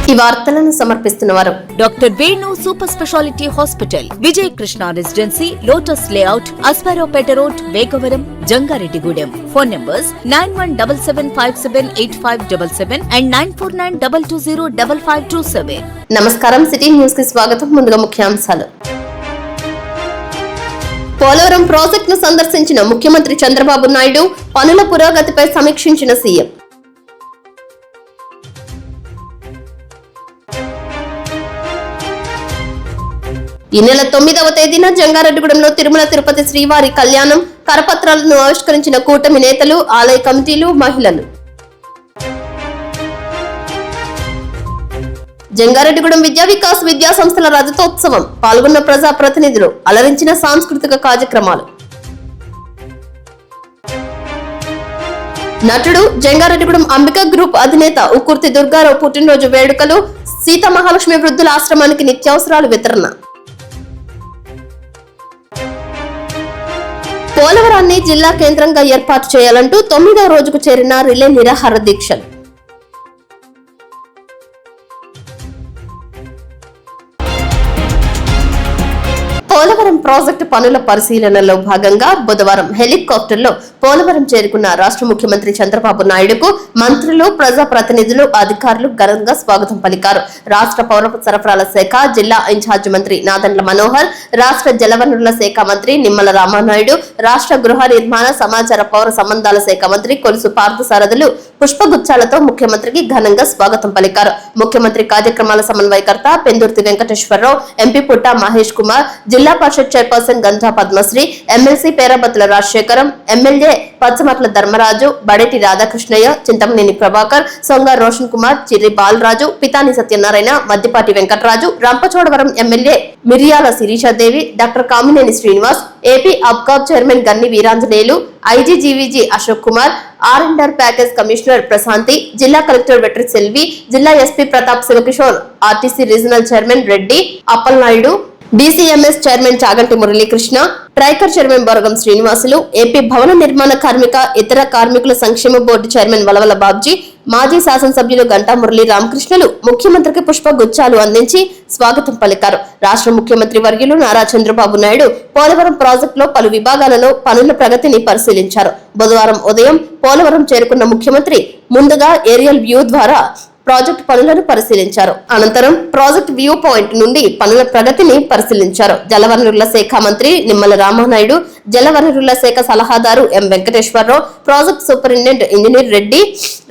ఈ వార్తలను సమర్పిస్తున్నవారు doctor Venu super speciality hospital, Vijay Krishna residency, lotus layout, Aswaraopeta road, Vegavaram, Jangareddygudem. Phone numbers 9177578577 and 9492205527. నమస్కారం. సిటీ న్యూస్ కి స్వాగతం. ముందుగా ముఖ్యాంశాలు. పోలవరం ప్రాజెక్టును సందర్శించిన ముఖ్యమంత్రి చంద్రబాబు నాయుడు, పనుల పురోగతిపై సమీక్షించిన సీఎం. ఈ నెల 9వ తేదీన జంగారెడ్డిగూడెంలో తిరుమల తిరుపతి శ్రీవారి కళ్యాణం, కరపత్రాలను ఆవిష్కరించిన కూటమి నేతలు, ఆలయ కమిటీలు, మహిళలు. జంగారెడ్డిగూడెం విద్యా వికాస్ విద్యా సంస్థల రజతోత్సవం, పాల్గొన్న ప్రజా ప్రతినిధులు, అలరించిన సాంస్కృతిక కార్యక్రమాలు. నటుడు జంగారెడ్డిగూడెం అంబికా గ్రూప్ అధినేత ఉక్కుర్తి దుర్గారావు పుట్టినరోజు వేడుకలు, సీతామహాలక్ష్మి వృద్ధుల ఆశ్రమానికి నిత్యావసరాలు వితరణ. పోలవరాన్ని జిల్లా కేంద్రంగా ఏర్పాటు చేయాలంటూ 9వ రోజుకు చేరిన రిలే నిరాహార దీక్షలు. పోలవరం ప్రాజెక్టు పనుల పరిశీలనలో భాగంగా బుధవారం హెలికాప్టర్లో పోలవరం చేరుకున్న రాష్ట్ర ముఖ్యమంత్రి చంద్రబాబు నాయుడుకు మంత్రులు, ప్రజాప్రతినిధులు, అధికారులు ఘనంగా స్వాగతం పలికారు. రాష్ట్ర పౌర సరఫరాల శాఖ జిల్లా ఇన్ఛార్జి మంత్రి నాదెండ్ల మనోహర్, రాష్ట్ర జలవనరుల శాఖ మంత్రి నిమ్మల రామానాయుడు, రాష్ట్ర గృహ నిర్మాణ, సమాచార, పౌర సంబంధాల శాఖ మంత్రి కొలుసు పార్థసారథులు పుష్పగుచ్చాలతో ముఖ్యమంత్రికి ఘనంగా స్వాగతం పలికారు. ముఖ్యమంత్రి కార్యక్రమాల సమన్వయకర్త పెందుర్తి వెంకటేశ్వరరావు, ఎంపీ పుట్ట మహేష్ కుమార్, జిల్లా పరిషత్ chairperson Gandha Padmasri, MLC Perabathula Rajasekharam, MLA Pachamatla Dharmaraju, Badeti Radhakrishnaiah, Chintamaneni Prabhakar, Songa Roshan Kumar, Chirri Balaraju, Pithani Satyanarayana, Maddipati Venkataraju, Rampachodavaram MLA Miriyala Sirishadevi, doctor Kamineni Srinivas, AP అబ్కాబ్ చైర్మన్ గన్ని వీరాంజనేయులు, ఐజీజీవీజీ అశోక్ కుమార్, ఆర్&ఆర్ ప్యాకేజ్ కమిషనర్ ప్రశాంతి, జిల్లా కలెక్టర్ వెట్రి సెల్వి, జిల్లా SP Pratap Sivakishore, RTC regional chairman Reddy Appalanaidu, DCMS chairman Chaganti Muralikrishna, TRICOR chairman Boragam Srinivasulu, AP భవన నిర్మాణ కార్మిక ఇతర కార్మికుల సంక్షేమ బోర్డు చైర్మన్ వలవల బాబ్జీ, మాజీ శాసనసభ్యులు గంటా మురళీ రామకృష్ణలు ముఖ్యమంత్రికి పుష్పగుచ్చాలు అందించి స్వాగతం పలికారు. రాష్ట్ర ముఖ్యమంత్రి వర్యులు నారా చంద్రబాబు నాయుడు పోలవరం ప్రాజెక్టులో పలు విభాగాలలో పనుల ప్రగతిని పరిశీలించారు. బుధవారం ఉదయం పోలవరం చేరుకున్న ముఖ్యమంత్రి ముందుగా ఏరియల్ వ్యూ ద్వారా ప్రాజెక్టు పనులను పరిశీలించారు. అనంతరం ప్రాజెక్ట్ వ్యూ పాయింట్ నుండి పనుల ప్రగతిని పరిశీలించారు. జలవనరుల శాఖ మంత్రి నిమ్మల రామానాయుడు, జలవనరుల శాఖ సలహాదారు M Venkateswararao, project superintendent engineer Reddy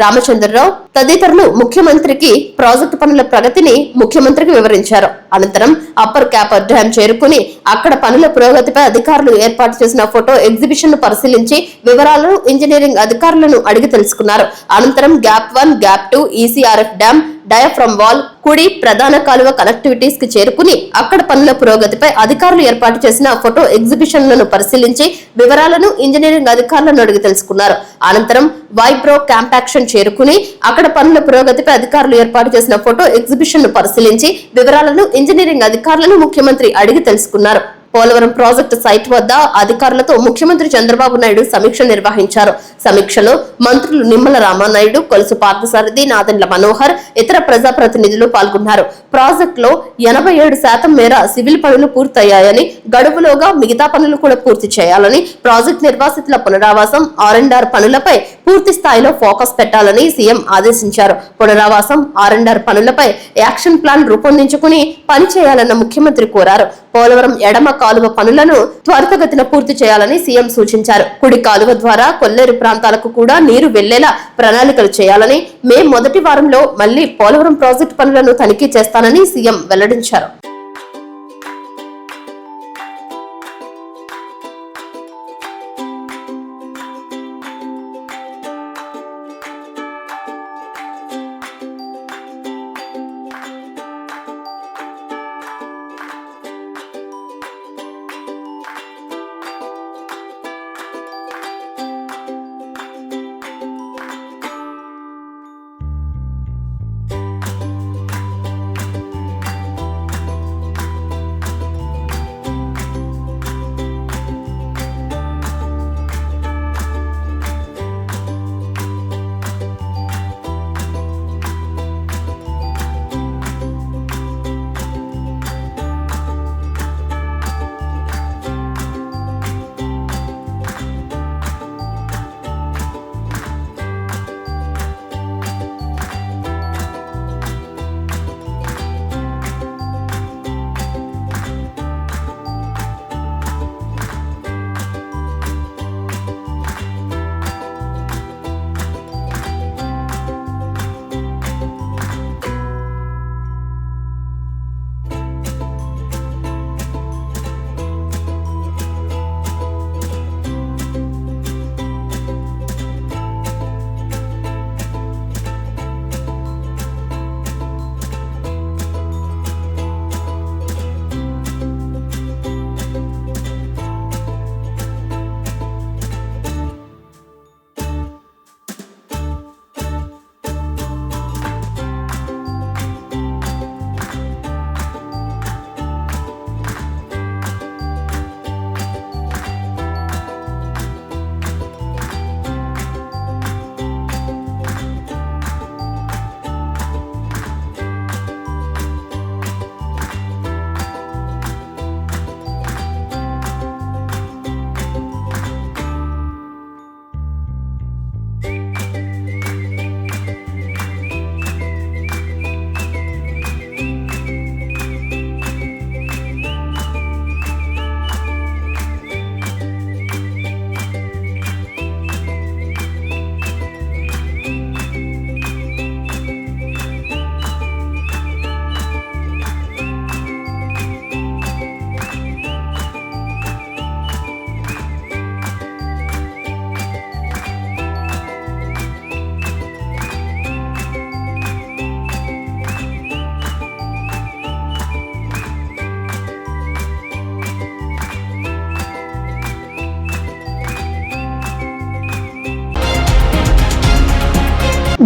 Ramachandrarao తదితరులు ముఖ్యమంత్రికి ప్రాజెక్టు పనుల ప్రగతిని ముఖ్యమంత్రికి వివరించారు. అనంతరం అప్పర్ క్యాపర్ డ్యాం చేరుకుని అక్కడ పనుల పురోగతిపై అధికారులు ఏర్పాటు చేసిన ఫోటో ఎగ్జిబిషన్ ను పరిశీలించి వివరాలను ఇంజనీరింగ్ అధికారులను అడిగి తెలుసుకున్నారు. అనంతరం gap 1, gap 2, ECRF dam, diaphragm wall, కుడి ప్రధాన కాలువ కనెక్టివిటీస్ కి చేరుకుని అక్కడ పనుల పురోగతిపై అధికారులు ఏర్పాటు చేసిన ఫోటో ఎగ్జిబిషన్లను పరిశీలించి వివరాలను ఇంజనీరింగ్ అధికారులను అడిగి తెలుసుకున్నారు. అనంతరం వైబ్రో క్యాంపాక్షన్ చేరుకుని అక్కడ పనుల పురోగతిపై అధికారులు ఏర్పాటు చేసిన ఫోటో ఎగ్జిబిషన్ ను పరిశీలించి వివరాలను ఇంజనీరింగ్ అధికారులను ముఖ్యమంత్రి అడిగి తెలుసుకున్నారు. పోలవరం ప్రాజెక్టు సైట్ వద్ద అధికారులతో ముఖ్యమంత్రి చంద్రబాబు నాయుడు సమీక్ష నిర్వహించారు. సమీక్షలో మంత్రులు నిమ్మల రామానాయుడు, కొలుసు పార్థసారథి, నాదెండ్ల మనోహర్, ఇతర ప్రజాప్రతినిధులు పాల్గొన్నారు. ప్రాజెక్టులో 87% మేర సివిల్ పనులు పూర్తయ్యాయని, గడువులోగా మిగతా పనులు కూడా పూర్తి చేయాలని, ప్రాజెక్టు నిర్వాసితుల పునరావాసం, ఆర్&ఆర్ పనులపై పూర్తి స్థాయిలో ఫోకస్ పెట్టాలని సీఎం ఆదేశించారు. పునరావాసం, ఆర్&ఆర్ పనులపై యాక్షన్ ప్లాన్ రూపొందించుకుని పనిచేయాలన్న ముఖ్యమంత్రి కోరారు. పోలవరం ఎడమ కాలువ పనులను త్వరితగతిన పూర్తి చేయాలని సీఎం సూచించారు. కుడి కాలువ ద్వారా కొల్లేరు ప్రాంతాలకు కూడా నీరు వెళ్లేలా ప్రణాళికలు చేయాలని, మే మొదటి వారంలో మళ్లీ పోలవరం ప్రాజెక్టు పనులను తనిఖీ చేస్తానని సీఎం వెల్లడించారు.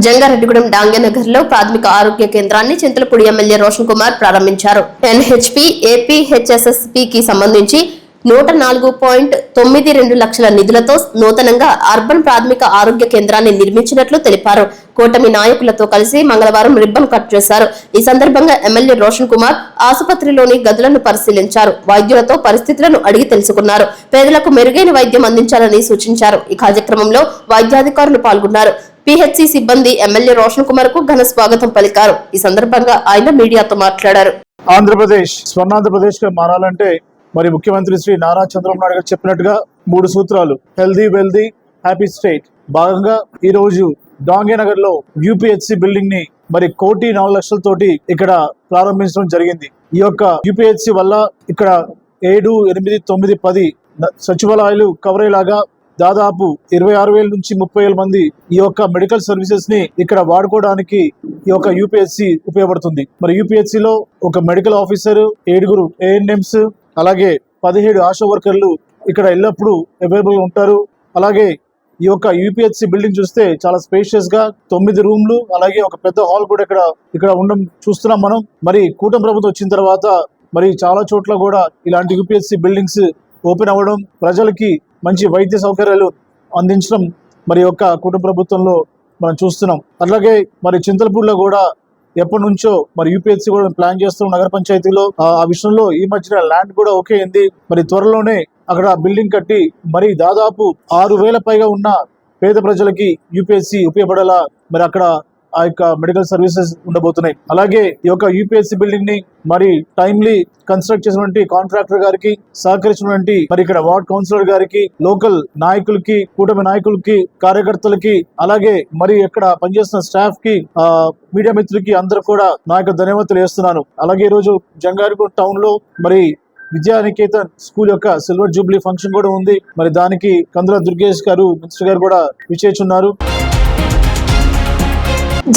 జంగారెడ్డిగూడెం డాంగనగర్ లో ప్రాథమిక ఆరోగ్య కేంద్రాన్ని చింతలపూడి ఎమ్మెల్యే రోషన్ కుమార్ ప్రారంభించారు. ఎన్హెచ్పి ఏపీహెచ్ఎస్ఎస్పి కి సంబంధించి 104.92 లక్షల నిధులతో నూతనంగా అర్బన్ ప్రాథమిక ఆరోగ్య కేంద్రాన్ని నిర్మించినట్లు తెలిపారు. కూటమి నాయకులతో కలిసి మంగళవారం రిబ్బన్ కట్ చేశారు. ఈ సందర్భంగా ఎమ్మెల్యే రోషన్ కుమార్ ఆసుపత్రిలోని గదులను పరిశీలించారు. వైద్యులతో పరిస్థితులను అడిగి తెలుసుకున్నారు. పేదలకు మెరుగైన వైద్యం అందించాలని సూచించారు. ఈ కార్యక్రమంలో వైద్యాధికారులు పాల్గొన్నారు. పిహెచ్సి సిబ్బంది ఎమ్మెల్యే రోషన్ కుమార్ కు ఘన స్వాగతం పలికారు. ఈ సందర్భంగా ఆయన మీడియాతో మాట్లాడారు. ఆంధ్రప్రదేశ్ స్వర్ణాంధ్రప్రదేశ్ గా మారాలంటే మరి ముఖ్యమంత్రి శ్రీ నారా చంద్రబాబు నాయుడు గారు చెప్పినట్టుగా 3 సూత్రాలు హెల్దీ వెల్దీ హ్యాపీ స్టేట్ భాగంగా ఈ రోజు డాంగేనగర్ లో యూపీహెచ్సి బిల్డింగ్ ని మరి 1,04,00,000 ఇక్కడ ప్రారంభించడం జరిగింది. ఈ యొక్క యూపీహెచ్సి వల్ల ఇక్కడ 7, 8, 9, 10 సచివాలయాలు కవర్ అయ్యేలాగా దాదాపు 26,000 నుంచి 30,000 మంది ఈ యొక్క మెడికల్ సర్వీసెస్ ని ఇక్కడ వాడుకోవడానికి ఈ యొక్క యూపీహెచ్సి ఉపయోగపడుతుంది. మరి యూపీహెచ్సి లో ఒక మెడికల్ ఆఫీసర్, 7 ANMs, అలాగే 17 ఆశా వర్కర్లు ఇక్కడ ఎల్లప్పుడూ అవైలబుల్ ఉంటారు. అలాగే ఈ యొక్క యూపీహెచ్సి బిల్డింగ్ చూస్తే చాలా స్పేషియస్ గా 9 రూమ్లు, అలాగే ఒక పెద్ద హాల్ కూడా ఇక్కడ ఉండడం చూస్తున్నాం మనం. మరి కూటమి ప్రభుత్వం వచ్చిన తర్వాత మరి చాలా చోట్ల కూడా ఇలాంటి యూపీహెచ్సి బిల్డింగ్స్ ఓపెన్ అవ్వడం, ప్రజలకి మంచి వైద్య సౌకర్యాలు అందించడం మరి యొక్క కూటమి ప్రభుత్వంలో మనం చూస్తున్నాం. అలాగే మరి చింతలపూడిలో కూడా ఎప్పటి నుంచో మరి యూపీహెచ్సి కూడా ప్లాన్ చేస్తున్నాం నగర పంచాయతీలో. ఆ విషయంలో ఈ మధ్యన ల్యాండ్ కూడా ఓకే అయింది. మరి త్వరలోనే అక్కడ బిల్డింగ్ కట్టి మరి దాదాపు 6,000 పైగా ఉన్న పేద ప్రజలకి యూపీహెచ్సి ఉపయోగపడేలా మరి అక్కడ ఆ యొక్క మెడికల్ సర్వీసెస్ ఉండబోతున్నాయి. అలాగే ఈ యొక్క యూపీహెచ్సి బిల్డింగ్ ని మరి టైమ్లీ కన్స్ట్రక్ట్ చేసినటువంటి కాంట్రాక్టర్ గారికి, సహకరించినటువంటి మరి ఇక్కడ వార్డ్ కౌన్సిలర్ గారికి, లోకల్ నాయకులకి, కూటమి నాయకులకి, కార్యకర్తలకి, అలాగే మరి ఇక్కడ పనిచేస్తున్న స్టాఫ్ కి, మీడియా మిత్రులకి అందరూ కూడా నా యొక్క ధన్యవాదాలు చేస్తున్నాను. అలాగే ఈ రోజు జంగారెడ్డిగూడెం టౌన్ లో మరి విద్యానికేతన్ స్కూల్ యొక్క సిల్వర్ జూబ్లీ ఫంక్షన్ కూడా ఉంది. మరి దానికి కందుల దుర్గేష్ గారు, మినిస్టర్ గారు కూడా విచ్చేస్తున్నారు.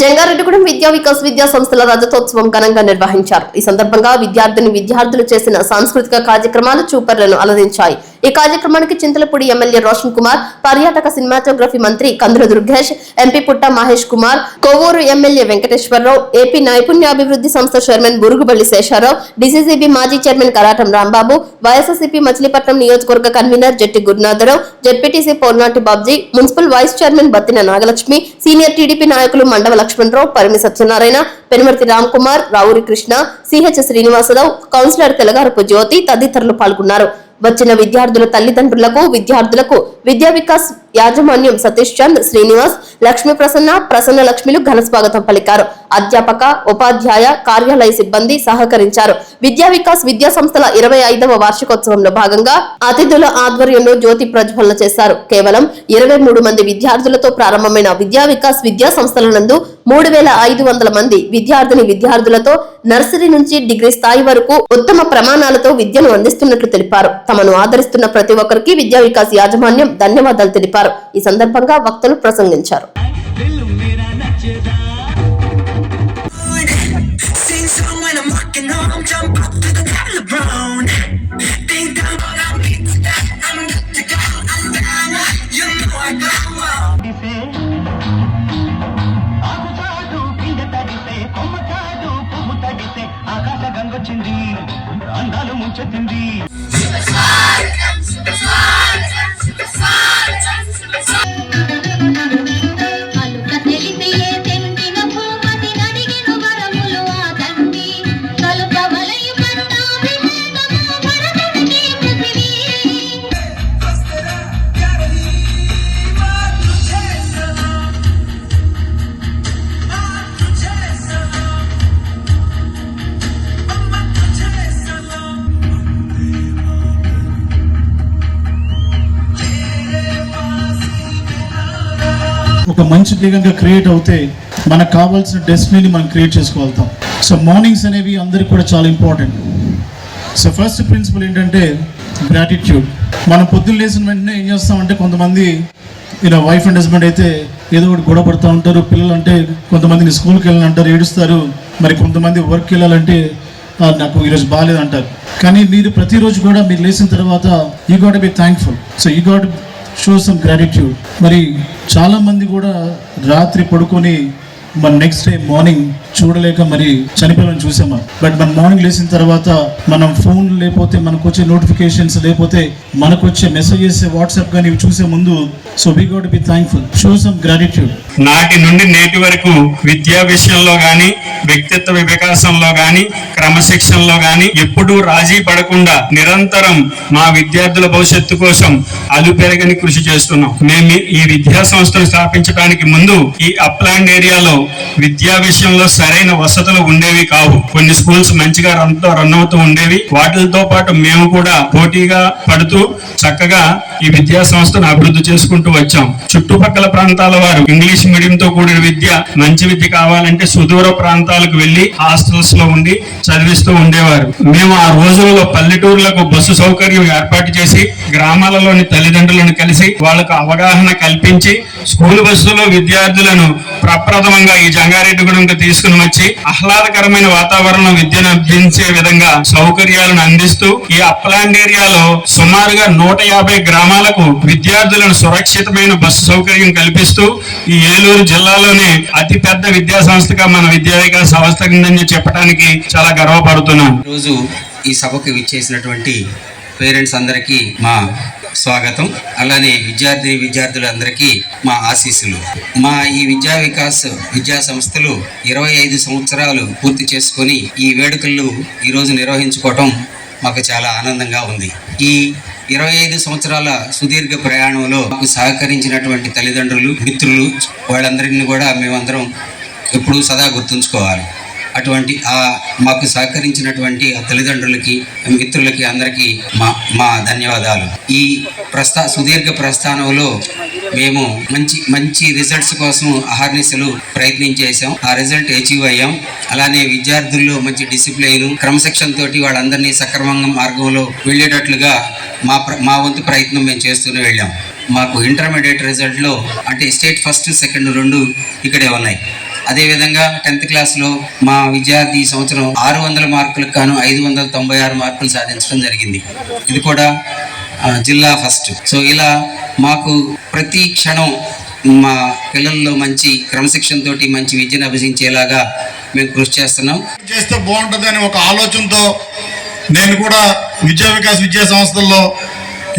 జంగారెడ్డిగూడెం విద్యా వికాస్ విద్యా సంస్థల రజతోత్సవం ఘనంగా నిర్వహించారు. ఈ సందర్భంగా విద్యార్థులు చేసిన సాంస్కృతిక కార్యక్రమాలు చూపర్లను అలరించాయి. ఈ కార్యక్రమానికి చింతలపూడి ఎమ్మెల్యే రోషన్ కుమార్, పర్యాటక సినిమాటోగ్రఫీ మంత్రి కందుల Durgesh, MP Putta Mahesh Kumar, Kovvur MLA Venkateswararao, AP నైపుణ్యాభివృద్ధి సంస్థ చైర్మన్ బురుగుబల్లి శేషారావు, డీసీసీబీ మాజీ చైర్మన్ కరాటం రాంబాబు, వైఎస్ఆర్సీపీ మచిలీపట్నం నియోజకవర్గ convener Jatti Gurunatharao, ZPTC Polnati Babji, municipal vice chairman Battina Nagalakshmi, senior TDP నాయకులు మండవ లక్ష్మణరావు, పరిమి సత్యనారాయణ, పెనుమర్తి రామ్ కుమార్, రావురి కృష్ణ, సిహెచ్ శ్రీనివాసరావు, కౌన్సిలర్ తెలగారపు జ్యోతి తదితరులు పాల్గొన్నారు. వచ్చిన విద్యార్థుల తల్లిదండ్రులకు, విద్యార్థులకు విద్యా వికాస్ యాజమాన్యం సతీష్ చంద్, శ్రీనివాస్, లక్ష్మీ ప్రసన్న లక్ష్మిలు ఘన స్వాగతం పలికారు. అధ్యాపక, ఉపాధ్యాయ, కార్యాలయ సిబ్బంది సహకరించారు. విద్యా వికాస్ విద్యా సంస్థల 25వ వార్షికోత్సవంలో భాగంగా అతిథుల ఆధ్వర్యంలో జ్యోతి ప్రజ్వలన చేశారు. కేవలం 23 మంది విద్యార్థులతో ప్రారంభమైన విద్యా వికాస్ విద్యా సంస్థల నందు 3,500 మంది విద్యార్థులతో నర్సరీ నుంచి డిగ్రీ స్థాయి వరకు ఉత్తమ ప్రమాణాలతో విద్యను అందిస్తున్నట్లు తెలిపారు. తమను ఆదరిస్తున్న ప్రతి ఒక్కరికి విద్యా వికాస్ యాజమాన్యం ధన్యవాదాలు తెలిపారు. ఈ సందర్భంగా వక్తలు ప్రసంగించారు. అందాలు ముంచెత్తింది. ఒక మంచి వేగంగా క్రియేట్ అవుతే మనకు కావాల్సిన డెస్టినీని మనం క్రియేట్ చేసుకోగలుగుతాం. సో మార్నింగ్స్ అనేవి అందరికి కూడా చాలా ఇంపార్టెంట్. సో ఫస్ట్ ప్రిన్సిపల్ ఏంటంటే గ్రాటిట్యూడ్. మనం పొద్దున్న లేచిన వెంటనే ఏం చేస్తామంటే కొంతమంది వైఫ్ అండ్ హస్బెండ్ అయితే ఏదో ఒకటి గొడవ పడుతూ ఉంటారు. పిల్లలు అంటే కొంతమందిని స్కూల్కి వెళ్ళాలంటారు, ఏడుస్తారు. మరి కొంతమంది వర్క్కి వెళ్ళాలంటే నాకు ఈరోజు బాగాలేదు అంటారు. కానీ మీరు ప్రతిరోజు కూడా మీరు లేచిన తర్వాత you got be thankful. So you got show some gratitude. మరి చాలా మంది కూడా రాత్రి పడుకొని మన నెక్స్ట్ డే మార్నింగ్ చూడలేక మరి చనిపోయాలని చూసామా. బట్ మన మార్నింగ్ లేచిన తర్వాత మనం ఫోన్ లేకపోతే మనకు వచ్చే నోటిఫికేషన్స్ లేకపోతే మనకు వచ్చే మెసేజెస్ వాట్సాప్ కానీ ఇవి చూసే ముందు so we got be thankful, show some gratitude. నాటి నుండి నేటి వరకు విద్యా విషయంలో గాని, వ్యక్తిత్వ వికాసంలో గాని, క్రమశిక్షణలో గాని ఎప్పుడూ రాజీ పడకుండా నిరంతరం మా విద్యార్థుల భవిష్యత్తు కోసం అలుపెరగని కృషి చేస్తున్నాం. మేము ఈ విద్యా సంస్థను స్థాపించడానికి ముందు ఈ అప్లాండ్ ఏరియాలో విద్యా విషయంలో సరైన వసతులు ఉండేవి కావు. కొన్ని స్కూల్స్ మంచిగా రన్ అవుతూ ఉండేవి. వాటితో పాటు మేము కూడా పోటీగా పడుతూ చక్కగా ఈ విద్యా సంస్థను అభివృద్ధి చేసుకుంటూ వచ్చాం. చుట్టుపక్కల ప్రాంతాల వారు ఇంగ్లీష్ మీడియంతో కూడిన విద్య, మంచి విద్య కావాలంటే సుదూర ప్రాంతాలకు వెళ్లి హాస్టల్స్ లో ఉండి చదివిస్తూ ఉండేవారు. మేము ఆ రోజుల్లో పల్లెటూర్లకు బస్సు సౌకర్యం ఏర్పాటు చేసి గ్రామాలలోని తల్లిదండ్రులను కలిసి వాళ్లకు అవగాహన కల్పించి స్కూల్ బస్సులో విద్యార్థులను ప్రప్రథమంగా ఈ జంగారెడ్డిగూడెంకు తీసుకుని వచ్చి ఆహ్లాదకరమైన వాతావరణం విద్యను అభ్యసించే విధంగా సౌకర్యాలను అందిస్తూ ఈ అప్లాండ్ ఏరియాలో సుమారుగా 150 గ్రామాలకు విద్యార్థులను సురక్షితమైన బస్సు సౌకర్యం కల్పిస్తూ ఈ ఏలూరు జిల్లాలోనే అతి పెద్ద విద్యా సంస్థగా మన విద్యా వికాస సంస్థ ఉందని చెప్పడానికి చాలా గర్వపడుతున్నాను. రోజు ఈ సభకు విచ్చేసినటువంటి పేరెంట్స్ అందరికీ మా స్వాగతం. అలానే విద్యార్థులందరికీ మా ఆశీస్సులు. మా ఈ విద్యా సంస్థలు 25 సంవత్సరాలు పూర్తి చేసుకొని ఈ వేడుకలు ఈరోజు నిర్వహించుకోవటం మాకు చాలా ఆనందంగా ఉంది. ఈ 25 సంవత్సరాల సుదీర్ఘ ప్రయాణంలో మాకు సహకరించినటువంటి తల్లిదండ్రులు, మిత్రులు, వాళ్ళందరినీ కూడా మేమందరం ఎప్పుడూ సదా గుర్తుంచుకోవాలి. అటువంటి మాకు సహకరించినటువంటి తల్లిదండ్రులకి, మిత్రులకి అందరికీ మా ధన్యవాదాలు. ఈ సుదీర్ఘ ప్రస్థానంలో మేము మంచి రిజల్ట్స్ కోసం అహర్నిశలు ప్రయత్నం చేశాం. ఆ రిజల్ట్ అచీవ్ అయ్యాం. అలానే విద్యార్థుల్లో మంచి డిసిప్లైన్, క్రమశిక్షణ తోటి వాళ్ళందరినీ సక్రమంగా మార్గంలో వెళ్ళేటట్లుగా మా వంతు ప్రయత్నం మేము చేస్తూనే వెళ్ళాం. మాకు ఇంటర్మీడియట్ రిజల్ట్లో అంటే స్టేట్ ఫస్ట్, సెకండ్ 2 ఇక్కడే ఉన్నాయి. అదేవిధంగా 10th క్లాస్లో మా విద్యార్థి ఈ సంవత్సరం 600 మార్కులకు గాను 596 మార్కులు సాధించడం జరిగింది. ఇది కూడా జిల్లా ఫస్ట్. సో ఇలా మాకు ప్రతి క్షణం మా పిల్లల్లో మంచి క్రమశిక్షణ తోటి మంచి విద్యను అభ్యసించేలాగా మేము కృషి చేస్తున్నాం. చేస్తే బాగుంటుంది అనే ఒక ఆలోచనతో నేను కూడా విద్యా సంస్థల్లో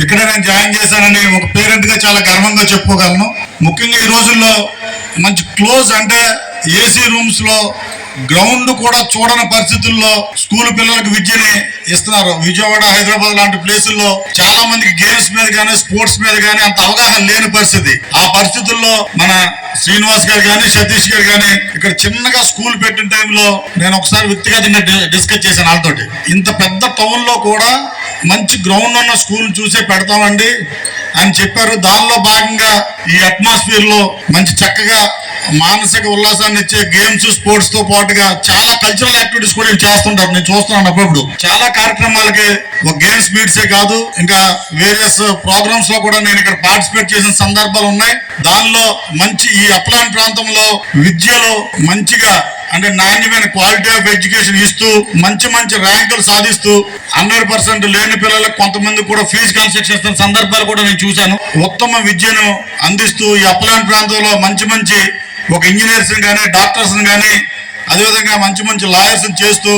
ఇక్కడ నేను జాయిన్ చేశానని ఒక పేరెంట్గా చాలా గర్వంగా చెప్పుకోగలను. ముఖ్యంగా ఈ రోజుల్లో మంచి క్లోజ్ అంటే ఏసీ రూమ్స్లో గ్రౌండ్ కూడా చూడని పరిస్థితుల్లో స్కూల్ పిల్లలకు విద్యని ఇస్తున్నారు. విజయవాడ, హైదరాబాద్ లాంటి ప్లేసుల్లో చాలా మందికి గేమ్స్ మీద కానీ, స్పోర్ట్స్ మీద కానీ అంత అవగాహన లేని పరిస్థితి. ఆ పరిస్థితుల్లో మన శ్రీనివాస్ గారు కానీ, సతీష్ గారు కానీ ఇక్కడ చిన్నగా స్కూల్ పెట్టిన టైంలో నేను ఒకసారి వ్యక్తిగతంగా డిస్కస్ చేశాను వాళ్ళతోటి. ఇంత పెద్ద టౌన్ లో కూడా మంచి గ్రౌండ్ ఉన్న స్కూల్ చూసే పెడతామండి అని చెప్పారు. దానిలో భాగంగా ఈ అట్మాస్ఫియర్ లో మంచి చక్కగా మానసిక ఉల్లాసాన్ని ఇచ్చే గేమ్స్, స్పోర్ట్స్ తో పాటుగా చాలా కల్చరల్ యాక్టివిటీస్ కూడా చేస్తుంటారు. నేను చూస్తున్నాను అప్పుడప్పుడు చాలా కార్యక్రమాలకి ఒక గేమ్స్ మీట్సే కాదు, ఇంకా వేరియస్ ప్రోగ్రామ్స్ లో కూడా నేను ఇక్కడ పార్టిసిపేట్ చేసిన సందర్భాలు ఉన్నాయి. దానిలో మంచి ఈ అప్లాండ్ ప్రాంతంలో విద్యలో మంచిగా అంటే నాణ్యమైన క్వాలిటీ ఆఫ్ ఎడ్యుకేషన్ ఇస్తూ మంచి ర్యాంకులు సాధిస్తూ 100% లేని పిల్లలకు కొంతమంది కూడా ఫీజు కన్సెషన్ సందర్భాలు కూడా నేను చూశాను. ఉత్తమ విద్యను అందిస్తూ ఈ అప్లాండ్ ప్రాంతంలో మంచి ఒక ఇంజనీర్స్ కానీ, డాక్టర్స్ కానీ, అదేవిధంగా మంచి లాయర్స్ చేస్తూ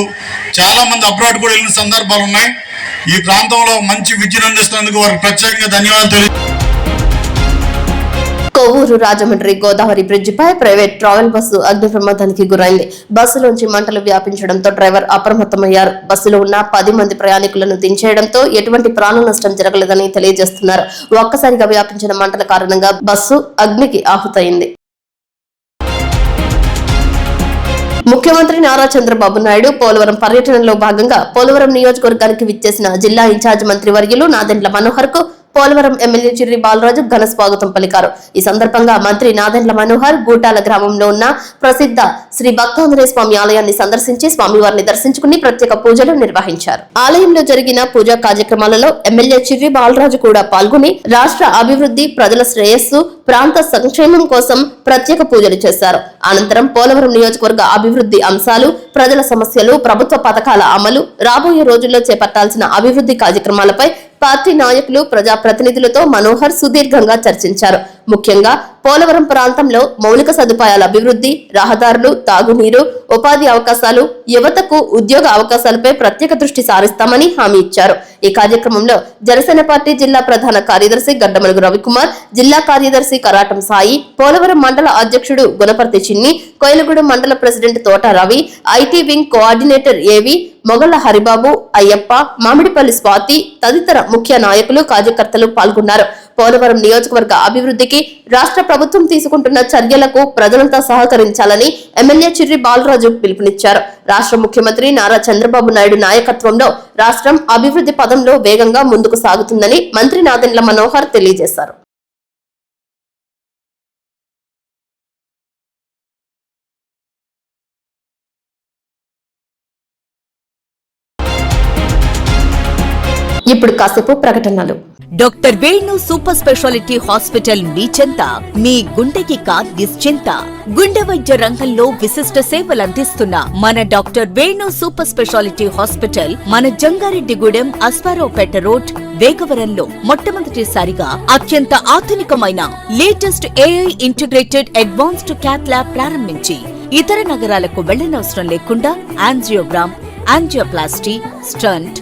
చాలా మంది అబ్రాడ్ కూడా వెళ్ళిన సందర్భాలు ఉన్నాయి. ఈ ప్రాంతంలో మంచి విద్యను అందిస్తున్నందుకు వారికి ప్రత్యేకంగా ధన్యవాదాలు తెలియజేస్తున్నాను. కొవ్వూరు రాజమండ్రి గోదావరి బ్రిడ్జిపై ప్రైవేట్ ట్రావెల్ బస్సు అగ్ని ప్రమాదానికి గురైంది. బస్సులోంచి మంటలు వ్యాపించడంతో డ్రైవర్ అప్రమత్తమయ్యారు. బస్సులో ఉన్న 10 మంది ప్రయాణికులను దించేయడంతో ఎటువంటి ప్రాణ నష్టం జరగలేదని తెలియజేస్తున్నారు. ఒక్కసారిగా వ్యాపించిన మంటల కారణంగా బస్సు అగ్నికి ఆహుతైంది. ముఖ్యమంత్రి నారా చంద్రబాబు నాయుడు పోలవరం పర్యటనలో భాగంగా పోలవరం నియోజకవర్గానికి విచ్చేసిన జిల్లా ఇన్ఛార్జ్ మంత్రి వర్యులు నాదెండ్ల మనోహర్ కు పోలవరం ఎమ్మెల్యే చిర్రి బాలరాజు ఘన స్వాగతం పలికారు. ఈ సందర్భంగా మంత్రి నాదెండ్ల మనోహర్ గూటాల గ్రామంలో ఉన్న ప్రసిద్ధ శ్రీ భక్తాంజనేయ స్వామి ఆలయాన్ని సందర్శించి స్వామివారిని దర్శించుకుని ప్రత్యేక పూజలు నిర్వహించారు. ఆలయంలో జరిగిన పూజా కార్యక్రమాలలో ఎమ్మెల్యే చిర్రి బాలరాజు కూడా పాల్గొని రాష్ట్ర అభివృద్ధి, ప్రజల శ్రేయస్సు, ప్రాంత సంక్షేమం కోసం ప్రత్యేక పూజలు చేశారు. అనంతరం పోలవరం నియోజకవర్గ అభివృద్ధి అంశాలు, ప్రజల సమస్యలు, ప్రభుత్వ పథకాల అమలు, రాబోయే రోజుల్లో చేపట్టాల్సిన అభివృద్ధి కార్యక్రమాలపై పార్టీ నాయకులు, ప్రజాప్రతినిధులతో మనోహర్ సుదీర్ఘంగా చర్చించారు. ముఖ్యంగా పోలవరం ప్రాంతంలో మౌలిక సదుపాయాల అభివృద్ధి, రహదారులు, తాగునీరు, ఉపాధి అవకాశాలు, యువతకు ఉద్యోగ అవకాశాలపై ప్రత్యేక దృష్టి సారిస్తామని హామీ ఇచ్చారు. ఈ కార్యక్రమంలో జనసేన పార్టీ జిల్లా ప్రధాన కార్యదర్శి గడ్డమలుగు రవికుమార్, జిల్లా కార్యదర్శి కరాటం సాయి, పోలవరం మండల అధ్యక్షుడు గుణపర్తి చిన్ని, కోయిలగూడెం మండల ప్రెసిడెంట్ తోట రవి, ఐటీ వింగ్ కోఆర్డినేటర్ ఏవి, మొగళ్ల హరిబాబు, అయ్యప్ప, మామిడిపల్లి స్వాతి తదితర ముఖ్య నాయకులు, కార్యకర్తలు పాల్గొన్నారు. పోలవరం నియోజకవర్గ అభివృద్ధికి రాష్ట్ర ప్రభుత్వం తీసుకుంటున్న చర్యలకు ప్రజలంతా సహకరించాలని ఎమ్మెల్యే చిర్రి బాలరాజు పిలుపునిచ్చారు. రాష్ట్ర ముఖ్యమంత్రి నారా చంద్రబాబు నాయుడు నాయకత్వంలో రాష్ట్రం అభివృద్ధి పదంలో వేగంగా ముందుకు సాగుతుందని మంత్రి నాదెండ్ల మనోహర్ తెలియజేశారు. ఇప్పుడు కాసేపు ప్రకటనలు. Doctor Venu super speciality hospital మీ చెంత, మీ గుండెకి నిశ్చింత. గుండె వైద్య రంగంలో విశిష్ట సేవలందిస్తున్న మన doctor Venu super speciality hospital మన జంగారెడ్డిగూడెం, అస్పారావుపేట రోడ్, వేగవరంలో మొట్టమొదటిసారిగా అత్యంత ఆధునికమైన latest AI integrated advanced cath lab ప్రారంభించి ఇతర నగరాలకు వెళ్లనవసరం లేకుండా angiogram, angioplasty, stent,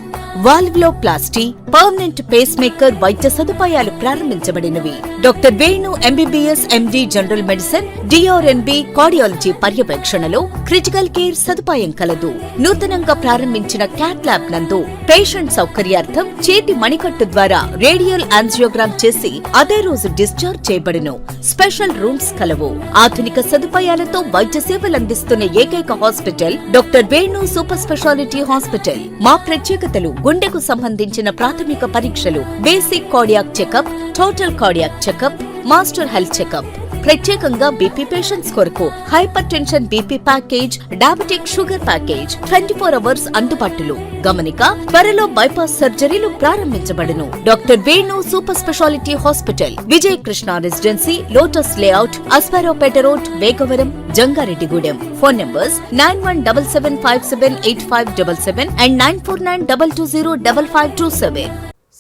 valvuloplasty, permanent pacemaker వైద్య సదుపాయాలు ప్రారంభించబడినవి. Doctor Venu MBBS MD general medicine, DRNB cardiology పర్యవేక్షణలో క్రిటికల్ కేర్ సదుపాయం కలదు. నూతనంగా ప్రారంభించిన క్యాట్ ల్యాబ్ నందు పేషెంట్ సౌకర్యార్థం చేతి మణికట్టు ద్వారా రేడియల్ యాంజియోగ్రామ్ చేసి అదే రోజు డిశ్చార్జ్ చేయబడును. స్పెషల్ రూమ్స్ కలవు. ఆధునిక సదుపాయాలతో వైద్య సేవలందిస్తున్న ఏకైక hospital doctor Venu super speciality hospital. మా ప్రత్యేకతలు: గుండెకు సంబంధించిన ప్రాథమిక పరీక్షలు, basic cardiac checkup, total cardiac checkup, master health checkup. ప్రత్యేకంగా బీపీ పేషెంట్స్ కొరకు hypertension BP package, diabetic sugar package 24 hours అందుబాటులో. గమనిక: త్వరలో బైపాస్ సర్జరీలు ప్రారంభించబడును. Doctor Venu super speciality hospital, Vijay Krishna residency, lotus layout, Aswaraopeta road, Vegavaram, Jangareddygudem. Phone numbers 9177578577 and 9492205527.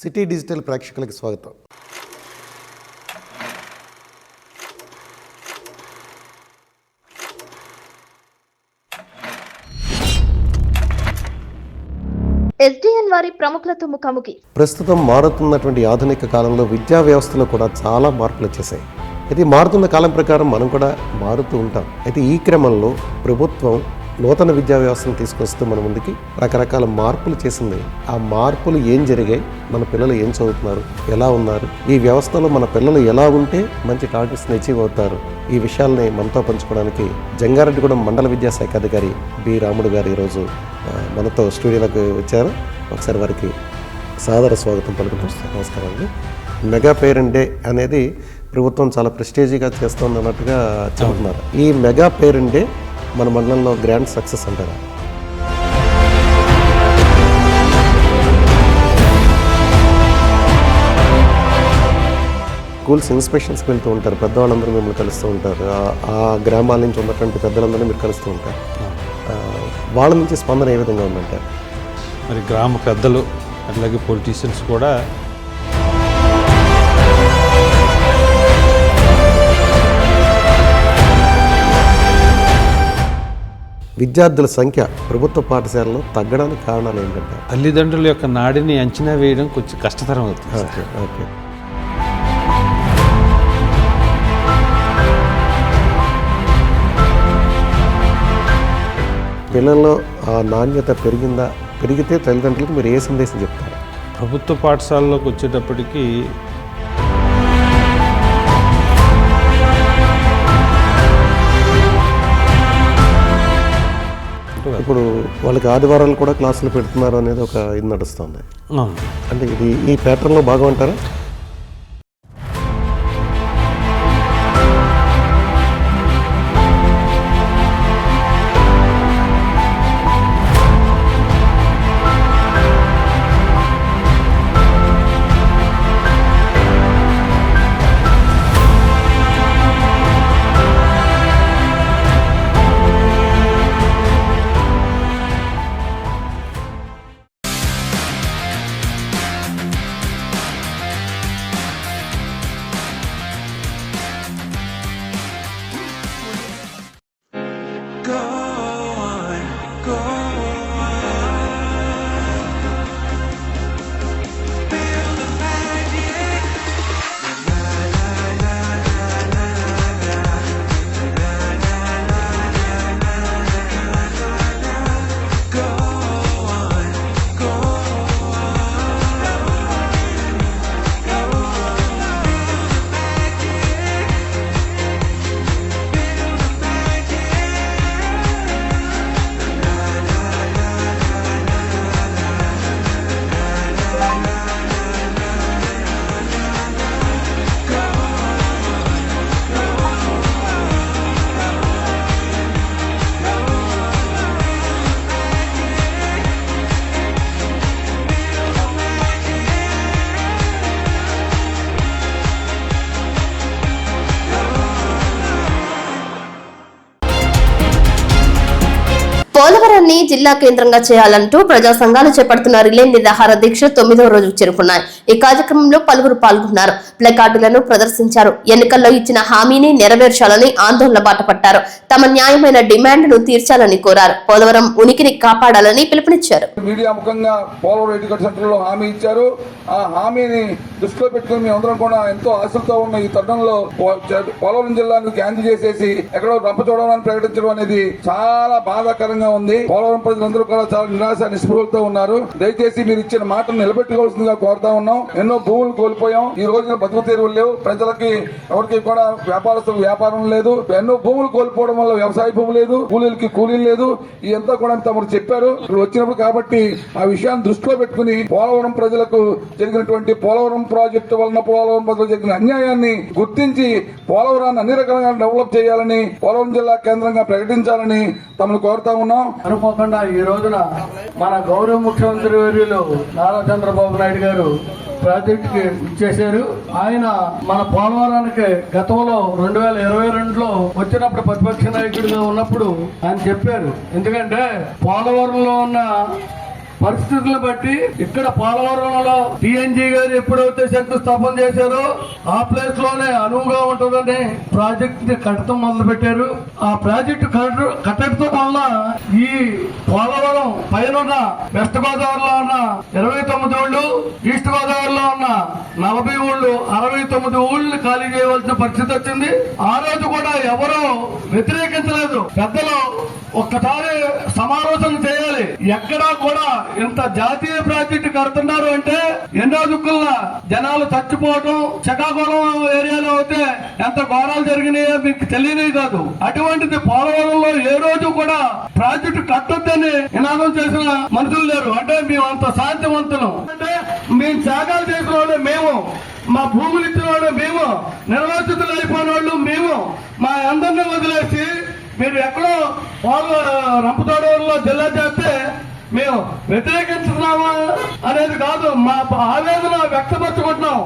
City digital ప్రేక్షకులకు స్వాగతం. SDN వారి ప్రముఖులతో ముఖాముఖి. ప్రస్తుతం మారుతున్నటువంటి ఆధునిక కాలంలో విద్యా వ్యవస్థలో కూడా చాలా మార్పులు వచ్చేసాయి. అయితే మారుతున్న కాలం ప్రకారం మనం కూడా మారుతూ ఉంటాం. అయితే ఈ క్రమంలో ప్రభుత్వం నూతన విద్యా వ్యవస్థను తీసుకొస్తూ మన ముందుకి రకరకాల మార్పులు చేసింది. ఆ మార్పులు ఏం జరిగాయి, మన పిల్లలు ఏం చదువుతున్నారు, ఎలా ఉన్నారు, ఈ వ్యవస్థలో మన పిల్లలు ఎలా ఉంటే మంచి టార్గెట్స్ని అచీవ్ అవుతారు, ఈ విషయాల్ని మనతో పంచుకోవడానికి జంగారెడ్డిగూడెం మండల విద్యాశాఖ అధికారి బి రాముడు గారు ఈరోజు మనతో స్టూడియోలోకి వచ్చారు. ఒకసారి వారికి సాదర స్వాగతం పలుకుతాం. నమస్కారం అండి. మెగా పేరెంట్ డే అనేది ప్రభుత్వం చాలా ప్రెస్టేజీగా చేస్తుంది అన్నట్టుగా చెబుతున్నారు. ఈ మెగా పేరెంట్ డే మన మండలంలో గ్రాండ్ సక్సెస్ అంటారా? స్కూల్స్ ఇన్స్పెక్షన్స్కి వెళ్తూ ఉంటారు, పెద్దవాళ్ళందరూ మిమ్మల్ని కలుస్తూ ఉంటారు, ఆ గ్రామాల నుంచి ఉన్నటువంటి పెద్దలందరూ మీరు కలుస్తూ ఉంటారు. వాళ్ళ నుంచి స్పందన ఏ విధంగా ఉందంటారు? మరి గ్రామ పెద్దలు అట్లాగే పొలిటీషియన్స్ కూడా విద్యార్థుల సంఖ్య ప్రభుత్వ పాఠశాలలో తగ్గడానికి కారణాలు ఏంటంటే తల్లిదండ్రుల యొక్క నాడిని అంచనా వేయడం కొంచెం కష్టతరం అవుతుంది. ఓకే. పిల్లల్లో ఆ నాణ్యత పెరిగితే తల్లిదండ్రులకు మీరు ఏ సందేశం చెప్తారు? ప్రభుత్వ పాఠశాలలోకి వచ్చేటప్పటికి ఇప్పుడు వాళ్ళకి ఆదివారాలు కూడా క్లాసులు పెడుతున్నారు అనేది ఒక ఇది నడుస్తుంది. అంటే ఇది ఈ ప్యాటర్న్లో బాగుంటారా? పోలవరాన్ని జిల్లా కేంద్రంగా చేయాలంటూ ప్రజా సంఘాలు చేపడుతున్న రిలే నిరాహార దీక్ష 9వ రోజుకు చేరుకున్నాయి. ఈ కార్యక్రమంలో పలువురు పాల్గొన్నారు. ప్లకార్డులను ప్రదర్శించారు. ఎన్నికల్లో ఇచ్చిన హామీని నెరవేర్చాలని ఆందోళన బాటపట్టారు. తమ న్యాయమైన డిమాండ్ను తీర్చాలని కోరారు. పోలవరం ఉనికిని కాపాడాలని పిలుపునిచ్చారు. మీడియా ముఖంగా పోలవరం ఎడ్యుకేషన్ సెంటర్ లో హామీ ఇచ్చారు. ఆ హామీని దృష్టిలో పెట్టుకుని మేము అందరం కూడా ఎంతో ఆశలతో ఉన్న ఈ తరుణంలో పోలవరం జిల్లాను క్యాన్సిల్ చేసేసి ఎక్కడో రంపచోడవరాన్ని ప్రకటించడం అనేది చాలా బాధాకరంగా ఉంది. పోలవరం ప్రజలందరూ కూడా చాలా నిరాశ నిస్పృహలతో ఉన్నారు. దయచేసి మీరు ఇచ్చిన మాటను నిలబెట్టుకోవాల్సిందిగా కోరుతా ఉన్నాం. ఎన్నో భూములు కోల్పోయాం. ఈ రోజున బతుకు తెరువులు లేవు. ప్రజలకి ఎవరికి కూడా వ్యాపారస్తులకు వ్యాపారం లేదు. ఎన్నో భూములు కోల్పోవడం వల్ల వ్యవసాయ భూమి లేదు, కూలీలకి కూలీలు లేదు. ఇదంతా కూడా తమరు చెప్పారు ఇప్పుడు వచ్చినప్పుడు. కాబట్టి ఆ విషయాన్ని దృష్టిలో పెట్టుకుని పోలవరం ప్రజలకు జరిగినటువంటి పోలవరం ప్రాజెక్టు వలన పోలవరం ప్రజలకు జరిగిన అన్యాయాన్ని గుర్తించి పోలవరాన్ని అన్ని రకాలుగా డెవలప్ చేయాలని, పోలవరం జిల్లా కేంద్రంగా ప్రకటించాలని తమను కోరుతా ఉన్నాం. అనుకోకుండా ఈ రోజున మన గౌరవ ముఖ్యమంత్రి వర్యులు నారా చంద్రబాబు నాయుడు గారు ప్రాజెక్టుకి ఇచ్చేశారు. ఆయన మన పోలవరానికి గతంలో 2022లో వచ్చినప్పుడు ప్రతిపక్ష నాయకుడిగా ఉన్నప్పుడు ఆయన చెప్పారు. ఎందుకంటే పోలవరంలో ఉన్న పరిస్థితులను బట్టి ఇక్కడ పోలవరంలో టీఎన్జీ గారు ఎప్పుడైతే శంకుస్థాపన చేశారో ఆ ప్లేస్ లోనే అనువుగా ఉంటుందని ప్రాజెక్ట్ ని కట్టడం మొదలు పెట్టారు. ఆ ప్రాజెక్టు కట్టడం వల్ల ఈ పోలవరం పైన వెస్ట్ గోదావరిలో ఉన్న 29 ఊళ్ళు, ఈస్ట్ గోదావరిలో ఉన్న 40 ఊళ్ళు, 69 ఊళ్ళని ఖాళీ చేయవలసిన పరిస్థితి వచ్చింది. ఆ రోజు కూడా ఎవరూ వ్యతిరేకించలేదు. పెద్దలు ఒక్కసారి సమాలోచన చేయాలి. ఎక్కడా కూడా ఇంత జాతీయ ప్రాజెక్టు కడుతున్నారు అంటే ఎన్నో దుక్కుల జనాలు చచ్చిపోవటం, శ్రీకాకుళం ఏరియాలో అయితే ఎంత ఘోరాలు జరిగినాయో మీకు తెలియనే కాదు. అటువంటిది పోలవరంలో ఏ రోజు కూడా ప్రాజెక్టు కట్టొద్దని నినాదం చేసిన మనుషులు లేరు. అంటే మేము అంత శాంతివంతులం. అంటే మేము త్యాగాలు చేసిన వాళ్ళు మేము, మా భూములు ఇచ్చిన వాళ్ళు మేము, నిర్వాసితులు అయిపోయిన వాళ్ళు మేము. మా అందరినీ వదిలేసి మీరు ఎక్కడో రంపచోడవరంలో జిల్లా చేస్తే మేము వ్యతిరేకించున్నామా అనేది కాదు, మా ఆవేదన వ్యక్తపరచుకుంటున్నాం.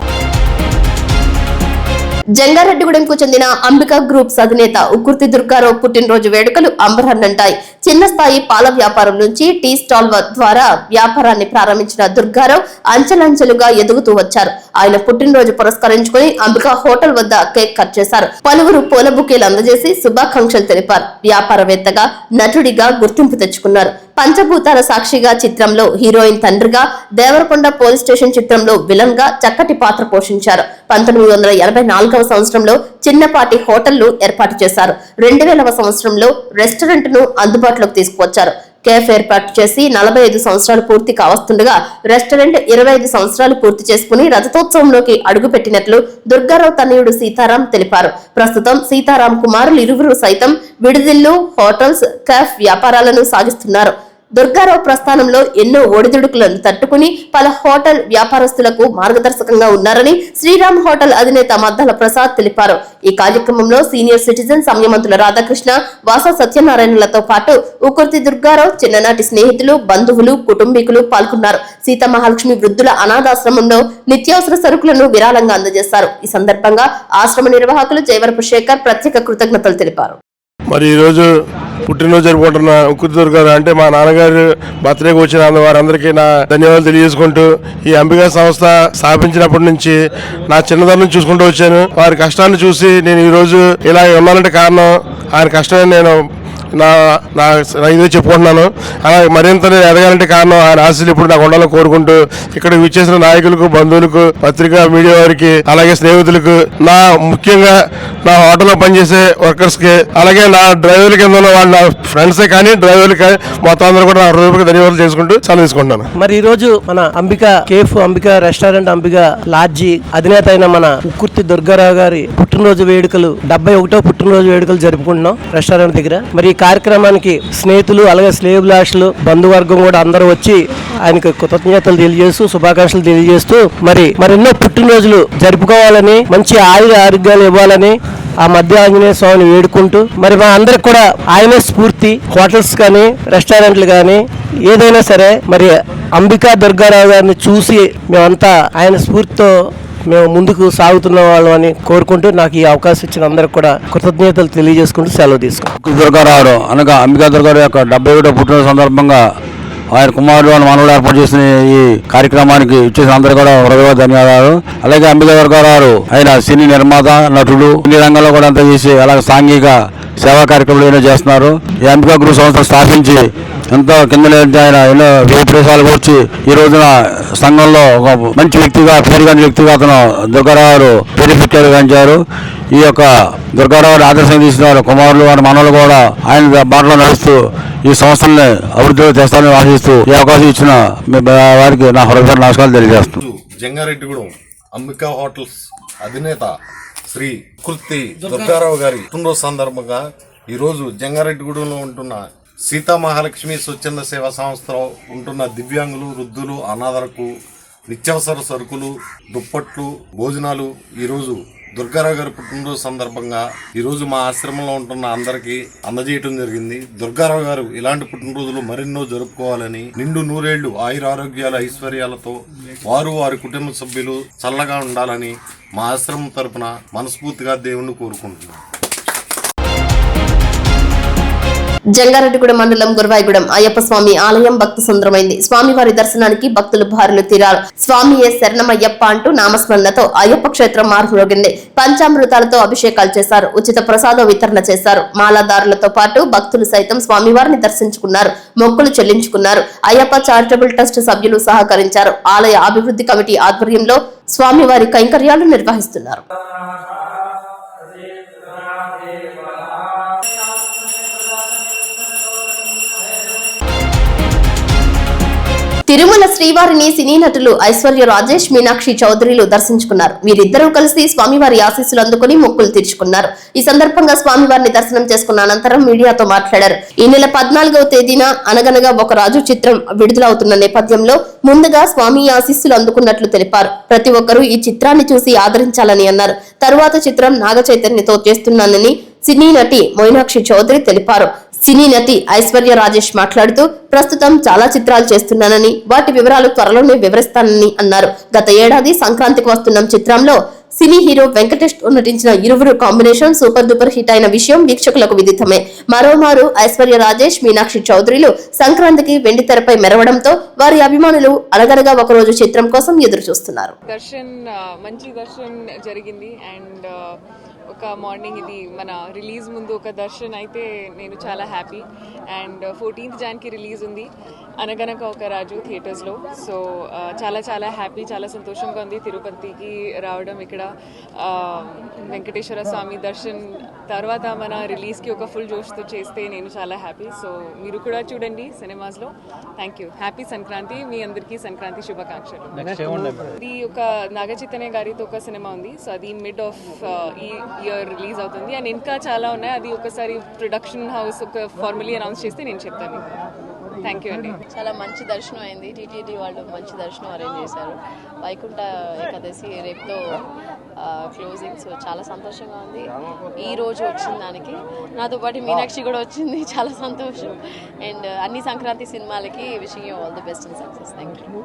జంగారెడ్డిగూడెంకు చెందిన అంబికా గ్రూప్స్ అధినేత ఉక్కుర్తి దుర్గారావు పుట్టినరోజు వేడుకలు అంబరాన్నంటాయి. చిన్న స్థాయి పాల వ్యాపారం నుంచి టీ స్టాల్ ద్వారా వ్యాపారాన్ని ప్రారంభించిన దుర్గారావు అంచెలంచెలుగా ఎదుగుతూ వచ్చారు. ఆయన పుట్టినరోజు పురస్కరించుకుని అంబికా హోటల్ వద్ద కేక్ కట్ చేశారు. పలువురు పూల బుకేలు అందజేసి శుభాకాంక్షలు తెలిపారు. వ్యాపారవేత్తగా, నటుడిగా గుర్తింపు తెచ్చుకున్నారు. పంచభూతాల సాక్షిగా చిత్రంలో హీరోయిన్ తండ్రిగా, దేవరకొండ పోలీస్ స్టేషన్ చిత్రంలో విలన్ గా చక్కటి పాత్ర పోషించారు. 1984వ సంవత్సరంలో చిన్నపాటి హోటళ్లు ఏర్పాటు చేశారు. 2000వ సంవత్సరంలో రెస్టారెంట్ ను అందుబాటులోకి తీసుకువచ్చారు. కేఫ్ ఏర్పాటు చేసి 45 సంవత్సరాలు పూర్తి కావస్తుండగా రెస్టారెంట్ 25 సంవత్సరాలు పూర్తి చేసుకుని రజతోత్సవంలోకి అడుగుపెట్టినట్లు దుర్గారావు తనయుడు సీతారాం తెలిపారు. ప్రస్తుతం సీతారాం కుమారులు ఇరువురు సైతం విడిదిల్లు, హోటల్స్, కేఫ్ వ్యాపారాలను సాగిస్తున్నారు. దుర్గారావు ప్రస్థానంలో ఎన్నో ఒడిదుడుకులను తట్టుకుని పలు హోటల్ వ్యాపారస్తులకు మార్గదర్శకంగా ఉన్నారని శ్రీరామ్ హోటల్ అధినేత మద్దాల ప్రసాద్ తెలిపారు. ఈ కార్యక్రమంలో సీనియర్ సిటిజన్ సంయమంతుల రాధాకృష్ణ, వాస సత్యనారాయణలతో పాటు ఉక్కుర్తి దుర్గారావు చిన్ననాటి స్నేహితులు, బంధువులు, కుటుంబీకులు పాల్గొన్నారు. సీతమహాలక్ష్మి వృద్ధుల అనాథాశ్రమంలో నిత్యావసర సరుకులను విరాళంగా అందజేశారు. ఈ సందర్భంగా ఆశ్రమ నిర్వాహకులు జయవరపు శేఖర్ ప్రత్యేక కృతజ్ఞతలు తెలిపారు. మరి ఈరోజు పుట్టినరోజు జరుపుకుంటున్న ఉక్కుర్తి దుర్గారావు అంటే మా నాన్నగారు బర్త్డేకి వచ్చిన వారందరికీ నా ధన్యవాదాలు తెలియజేసుకుంటూ, ఈ అంబికా సంస్థ స్థాపించినప్పటి నుంచి నా చిన్నతనం చూసుకుంటూ వచ్చాను. వారి కష్టాన్ని చూసి నేను ఈరోజు ఇలా ఉన్నానంటే కారణం ఆయన కష్టమే. నేను ఇదే చెప్పుకుంటున్నాను. అలాగే మరింత నేను ఎదగాలంటే కారణం ఆయన ఆశలు ఇప్పుడు నాకు ఉండాలని కోరుకుంటూ, ఇక్కడ విచ్చేసిన నాయకులకు, బంధువులకు, పత్రికా మీడియా వారికి, అలాగే స్నేహితులకు, ముఖ్యంగా నా హోటల్లో పనిచేసే వర్కర్స్ కి, అలాగే నా డ్రైవర్ల కింద ఉన్న వాళ్ళ ఫ్రెండ్సే కానీ డ్రైవర్లకి మొత్తం అందరూ కూడా నా హృదయపూర్వక ధన్యవాదాలు చేసుకుంటూ సెలవు తీసుకుంటాను. మరి ఈ రోజు మన Ambika cafe, Ambika restaurant, Ambika lodge అధినేత అయిన మన ఉక్కుర్తి దుర్గారావు గారి పుట్టినరోజు వేడుకలు 71వ పుట్టినరోజు వేడుకలు జరుపుకుంటున్నాం రెస్టారెంట్ దగ్గర. మరి ఈ కార్యక్రమానికి స్నేహితులు, అలాగే శ్రేయోభిలాషులు, బంధువర్గం కూడా అందరూ వచ్చి ఆయనకు కృతజ్ఞతలు తెలియజేస్తూ, శుభాకాంక్షలు తెలియజేస్తూ మరెన్నో పుట్టినరోజులు జరుపుకోవాలని, మంచి ఆరోగ్యాలు ఇవ్వాలని ఆ మధ్య ఆంజనేయ స్వామిని వేడుకుంటూ, మరి మా అందరికి కూడా ఆయనే స్ఫూర్తి. హోటల్స్ కానీ, రెస్టారెంట్లు కానీ, ఏదైనా సరే మరి అంబికా దుర్గారావు గారిని చూసి మేమంతా ఆయన స్ఫూర్తితో మేము ముందుకు సాగుతున్న వాళ్ళం అని కోరుకుంటూ నాకు ఈ అవకాశం ఇచ్చిన అందరికి కూడా కృతజ్ఞతలు తెలియజేసుకుంటూ సెలవు తీసుకుంటాం. దుర్గారావు అనగా అంబికా దుర్గారావు యొక్క 71వ పుట్టినరోజు సందర్భంగా ఆయన కుమారుడు వాళ్ళ మనవడు ఏర్పాటు చేసిన ఈ కార్యక్రమానికి ఇచ్చేసిన అందరూ కూడా హృదయ ధన్యవాదాలు. అలాగే అంబికా దుర్గారావు ఆయన సినీ నిర్మాత, నటుడు, సినీ రంగంలో కూడా అంతా చేసి అలాగే సాంఘిక సేవా కార్యక్రమాలు ఎన్నో చేస్తున్నారు. ఈ అంబికా గ్రూప్ సంస్థ స్థాపించి ఎంతో కింద ఆయన ఎన్నో విదేశాలు వచ్చి ఈ రోజున సంఘంలో ఒక మంచి వ్యక్తిగా పేరుగాని వ్యక్తిగా అతను దుర్గారావు పేరుగాంచారు. ఈ యొక్క దుర్గారావు ఆదర్శం తీసిన వారు కుమారులు వారి మనవలు కూడా ఆయన బాటలో నడుస్తూ ఈ సంస్థల్ని అభివృద్ధిలో చేస్తారని ఆశిస్తూ ఈ అవకాశం ఇచ్చిన వారికి నా హృదయ నమస్కారాలు తెలియజేస్తున్నాను. జంగారెడ్డిగూడెం అంబికా హోటల్స్ అధినేత శ్రీ కృతి దుర్గారావు గారి పుట్టినరోజు సందర్భంగా ఈరోజు జంగారెడ్డిగూడెంలో ఉంటున్న సీతా మహాలక్ష్మి స్వచ్ఛంద సేవా సంస్థలో ఉంటున్న దివ్యాంగులు, వృద్ధులు, అనాథలకు నిత్యావసర సరుకులు, దుప్పట్లు, భోజనాలు ఈరోజు దుర్గారావు గారి పుట్టినరోజు సందర్భంగా ఈరోజు మా ఆశ్రమంలో ఉంటున్న అందరికీ అందజేయటం జరిగింది. దుర్గారావు గారు ఇలాంటి పుట్టినరోజులు మరెన్నో జరుపుకోవాలని, నిండు నూరేళ్లు ఆయురారోగ్యాల ఐశ్వర్యాలతో వారు వారి కుటుంబ సభ్యులు చల్లగా ఉండాలని మా ఆశ్రమం తరపున మనస్ఫూర్తిగా దేవుణ్ణి కోరుకుంటున్నాం. జంగారెడ్డిగూడెం మండలం గురవాయిగూడెం అయ్యప్ప స్వామి ఆలయం భక్త సుందరమైంది. స్వామివారి దర్శనానికి భక్తులు బారులు తీరారు. స్వామియే శరణమయ్యప్ప అంటూ నామస్మరణతో అయ్యప్ప క్షేత్రం మారుమోగింది. పంచామృతాలతో అభిషేకాలు చేశారు. ఉచిత ప్రసాద వితరణ చేశారు. మాలాదారులతో పాటు భక్తులు సైతం స్వామివారిని దర్శించుకున్నారు, మొక్కులు చెల్లించుకున్నారు. అయ్యప్ప చారిటబుల్ ట్రస్ట్ సభ్యులు సహకరించారు. ఆలయ అభివృద్ధి కమిటీ ఆధ్వర్యంలో స్వామివారి కైంకర్యాలు నిర్వహిస్తున్నారు. తిరుమల శ్రీవారిని సినీ నటులు ఐశ్వర్య రాజేష్, మీనాక్షి చౌదరిలు దర్శించుకున్నారు. వీరిద్దరూ కలిసి స్వామివారి ఆశీస్సులు అందుకుని మొక్కులు తీర్చుకున్నారు. ఈ సందర్భంగా స్వామివారిని దర్శనం చేసుకున్న అనంతరం మీడియాతో మాట్లాడారు. ఈ నెల 14వ తేదీన అనగనగా ఒక రాజు చిత్రం విడుదలవుతున్న నేపథ్యంలో ముందుగా స్వామి ఆశీస్సులు అందుకున్నట్లు తెలిపారు. ప్రతి ఒక్కరూ ఈ చిత్రాన్ని చూసి ఆదరించాలని అన్నారు. తరువాత చిత్రం నాగ చైతన్యతో చేస్తున్నానని సినీ నటి మీనాక్షి చౌదరి తెలిపారు. సినీ నటి ఐశ్వర్య రాజేష్ మాట్లాడుతూ ప్రస్తుతం చాలా చిత్రాలు చేస్తున్నానని, వాటి వివరాలు త్వరలోనే వివరిస్తానని అన్నారు. గత ఏడాది సంక్రాంతికి వస్తున్న చిత్రంలో సినీ హీరో వెంకటేష్ నటించిన ఇరువురు కాంబినేషన్ సూపర్ డూపర్ హిట్ అయిన విషయం వీక్షకులకు విదితమే. మరోమారు ఐశ్వర్య రాజేష్, మీనాక్షి చౌదరిలు సంక్రాంతికి వెండి తెరపై మెరవడంతో వారి అభిమానులు అనగనగా ఒక రోజు చిత్రం కోసం ఎదురు చూస్తున్నారు. మంచి దర్శనం జరిగింది అండ్ ఒక మార్నింగ్ ఇది మన రిలీజ్ ముందు ఒక దర్శనం అయితే నేను చాలా హ్యాపీ. అండ్ 14th జాన్కి రిలీజ్ ఉంది అనగనక ఒక రాజు థియేటర్స్లో. సో చాలా చాలా హ్యాపీ, చాలా సంతోషంగా ఉంది తిరుపతికి రావడం. ఇక్కడ వెంకటేశ్వర స్వామి దర్శనం తర్వాత మన రిలీజ్కి ఒక ఫుల్ జోష్తో చేస్తే నేను చాలా హ్యాపీ. సో మీరు కూడా చూడండి సినిమాస్లో. Thank you. హ్యాపీ సంక్రాంతి. మీ అందరికీ సంక్రాంతి శుభాకాంక్షలు. ఇది ఒక నాగ చైతన్య గారితో ఒక సినిమా ఉంది. సో అది మిడ్ ఆఫ్ ఈ ఇయర్ రిలీజ్ అవుతుంది. అండ్ ఇంకా చాలా ఉన్నాయి. అది ఒకసారి ప్రొడక్షన్ హౌస్ ఒక ఫార్మలీ అనౌన్స్ చేస్తే నేను చెప్తాను. థ్యాంక్ యూ అండి. చాలా మంచి దర్శనం అయింది. టీటీడీ వాళ్ళు మంచి దర్శనం అరేంజ్ చేశారు. వైకుంఠ ఏకాదశి రేపుతో క్లోజింగ్. సో చాలా సంతోషంగా ఉంది ఈ రోజు వచ్చిన దానికి. నాతో పాటు మీనాక్షి కూడా వచ్చింది, చాలా సంతోషం. అండ్ అన్ని సంక్రాంతి సినిమాలకి wishing you all the best and success. Thank you.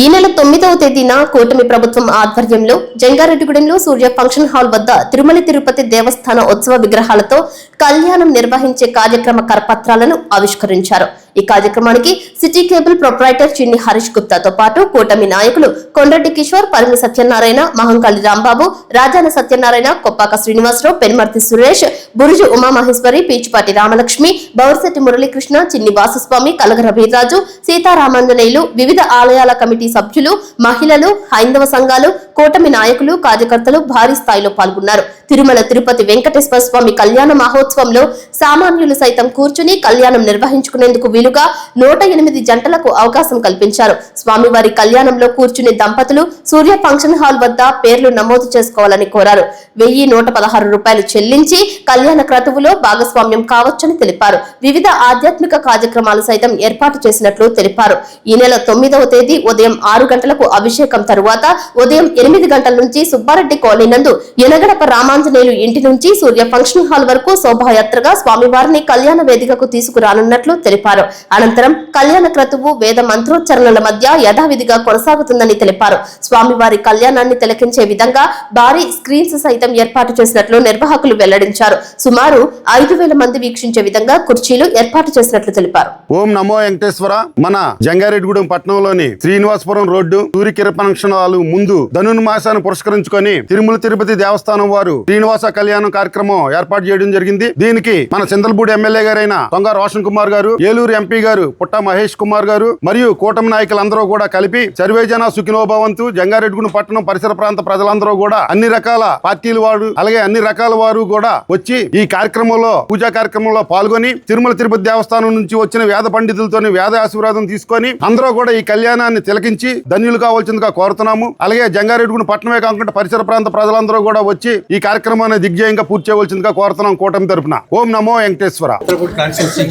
ఈ నెల 9వ తేదీన కూటమి ప్రభుత్వం ఆధ్వర్యంలో జంగారెడ్డిగూడెంలో సూర్య ఫంక్షన్ హాల్ వద్ద తిరుమల తిరుపతి దేవస్థాన ఉత్సవ విగ్రహాలతో కళ్యాణం నిర్వహించే కార్యక్రమ కరపత్రాలను ఆవిష్కరించారు. ఈ కార్యక్రమానికి సిటీ కేబుల్ ప్రొప్రైటర్ చిన్ని హరీష్ గుప్తాతో పాటు కూటమి నాయకులు కొండ్రెడ్డి కిషోర్, పరిమి సత్యనారాయణ, మహంకాళి రాంబాబు, రాజాన సత్యనారాయణ, కొప్పాక శ్రీనివాసరావు, పెన్మర్తి సురేష్, బురుజు ఉమామహేశ్వరి, పీచుపాటి రామలక్ష్మి, బౌర్శెట్టి మురళీకృష్ణ, చిన్ని వాసుస్వామి, కలగర వీర్రాజు, సీతారామాంజనేయులు, వివిధ ఆలయాల కమిటీ సభ్యులు, మహిళలు, హైందవ సంఘాలు, కూటమి నాయకులు, కార్యకర్తలు భారీ స్థాయిలో పాల్గొన్నారు. తిరుమల తిరుపతి వెంకటేశ్వర స్వామి కళ్యాణ మహోత్సవంలో సామాన్యులు సైతం కూర్చుని కళ్యాణం నిర్వహించుకునేందుకు వీలుగా 108 జంటలకు అవకాశం కల్పించారు. స్వామివారి కళ్యాణంలో కూర్చునే దంపతులు సూర్య ఫంక్షన్ హాల్ వద్ద పేర్లు నమోదు చేసుకోవాలని కోరారు. 1116 రూపాయలు చెల్లించి కళ్యాణ క్రతువులో భాగస్వామ్యం కావచ్చని తెలిపారు. వివిధ ఆధ్యాత్మిక కార్యక్రమాలు సైతం ఏర్పాటు చేసినట్లు తెలిపారు. ఈ నెల 9వ తేదీ ఉదయం 6 గంటలకు అభిషేకం తరువాత ఉదయం 8 గంటల నుంచి సుబ్బారెడ్డి కాలనీ నందు ఎనగడప రామాంజనేయులు ఇంటి నుంచి సూర్య ఫంక్షన్ హాల్ వరకు శోభాయాత్రగా స్వామివారిని కళ్యాణ వేదికకు తీసుకురానున్నట్లు తెలిపారు. అనంతరం కళ్యాణ క్రతువు వేద మంత్రోచ్చరణల మధ్య యథావిధిగా కొనసాగుతుందని తెలిపారు. స్వామివారి కళ్యాణాన్ని తిలకించే విధంగా భారీ స్క్రీన్స్ సైతం ఏర్పాటు చేసినట్లు నిర్వాహకులు వెల్లడించారు. సుమారు 5,000 మంది వీక్షించే విధంగా కుర్చీలు ఏర్పాటు చేసినట్లు తెలిపారు. ఓం నమో వెంకటేశ్వర. మన జంగారెడ్డిగూడెం పట్టణంలోని శ్రీనివాసపురం రోడ్డు సూర్యకిర ఫంక్షన్ హాల్ ముందు ధనుర్మాసాన్ని పురస్కరించుకొని తిరుపతి దేవస్థానం వారు శ్రీనివాస కళ్యాణం కార్యక్రమం ఏర్పాటు చేయడం జరిగింది. దీనికి మన చింతలపూడి ఎమ్మెల్యే గారైన దొంగ రోషన్ కుమార్ గారు, ఏలూరు ఎంపీ గారు పుట్ట మహేష్ కుమార్ గారు మరియు కూటమి నాయకులందరూ కూడా కలిపి సర్వేజన సుఖినోభవంతు జంగారెడ్డిగూడెం పట్టణం పరిసర ప్రాంత ప్రజలందరూ కూడా అన్ని రకాల పార్టీల వారు అలాగే అన్ని రకాల వారు కూడా వచ్చి ఈ కార్యక్రమంలో పూజా కార్యక్రమంలో పాల్గొని తిరుపతి దేవస్థానం నుంచి వచ్చిన వేద పండితులతోని వేద ఆశీర్వాదం తీసుకొని అందరూ కూడా ఈ కళ్యాణాన్ని తిలకించి ధన్యులు కావాల్సిందిగా కోరుతున్నాము. అలాగే జంగారెడ్డిగూడెం పట్టణమే కాకుండా పరిసర ప్రాంత ప్రజలందరూ కూడా వచ్చి ఈ కార్యక్రమాన్ని దిగ్విజయంగా పూర్తి చేయవలసిందిగా కోరుతున్నాం కూటమి తరపున. ఓం నమో వెంకటేశ్వర.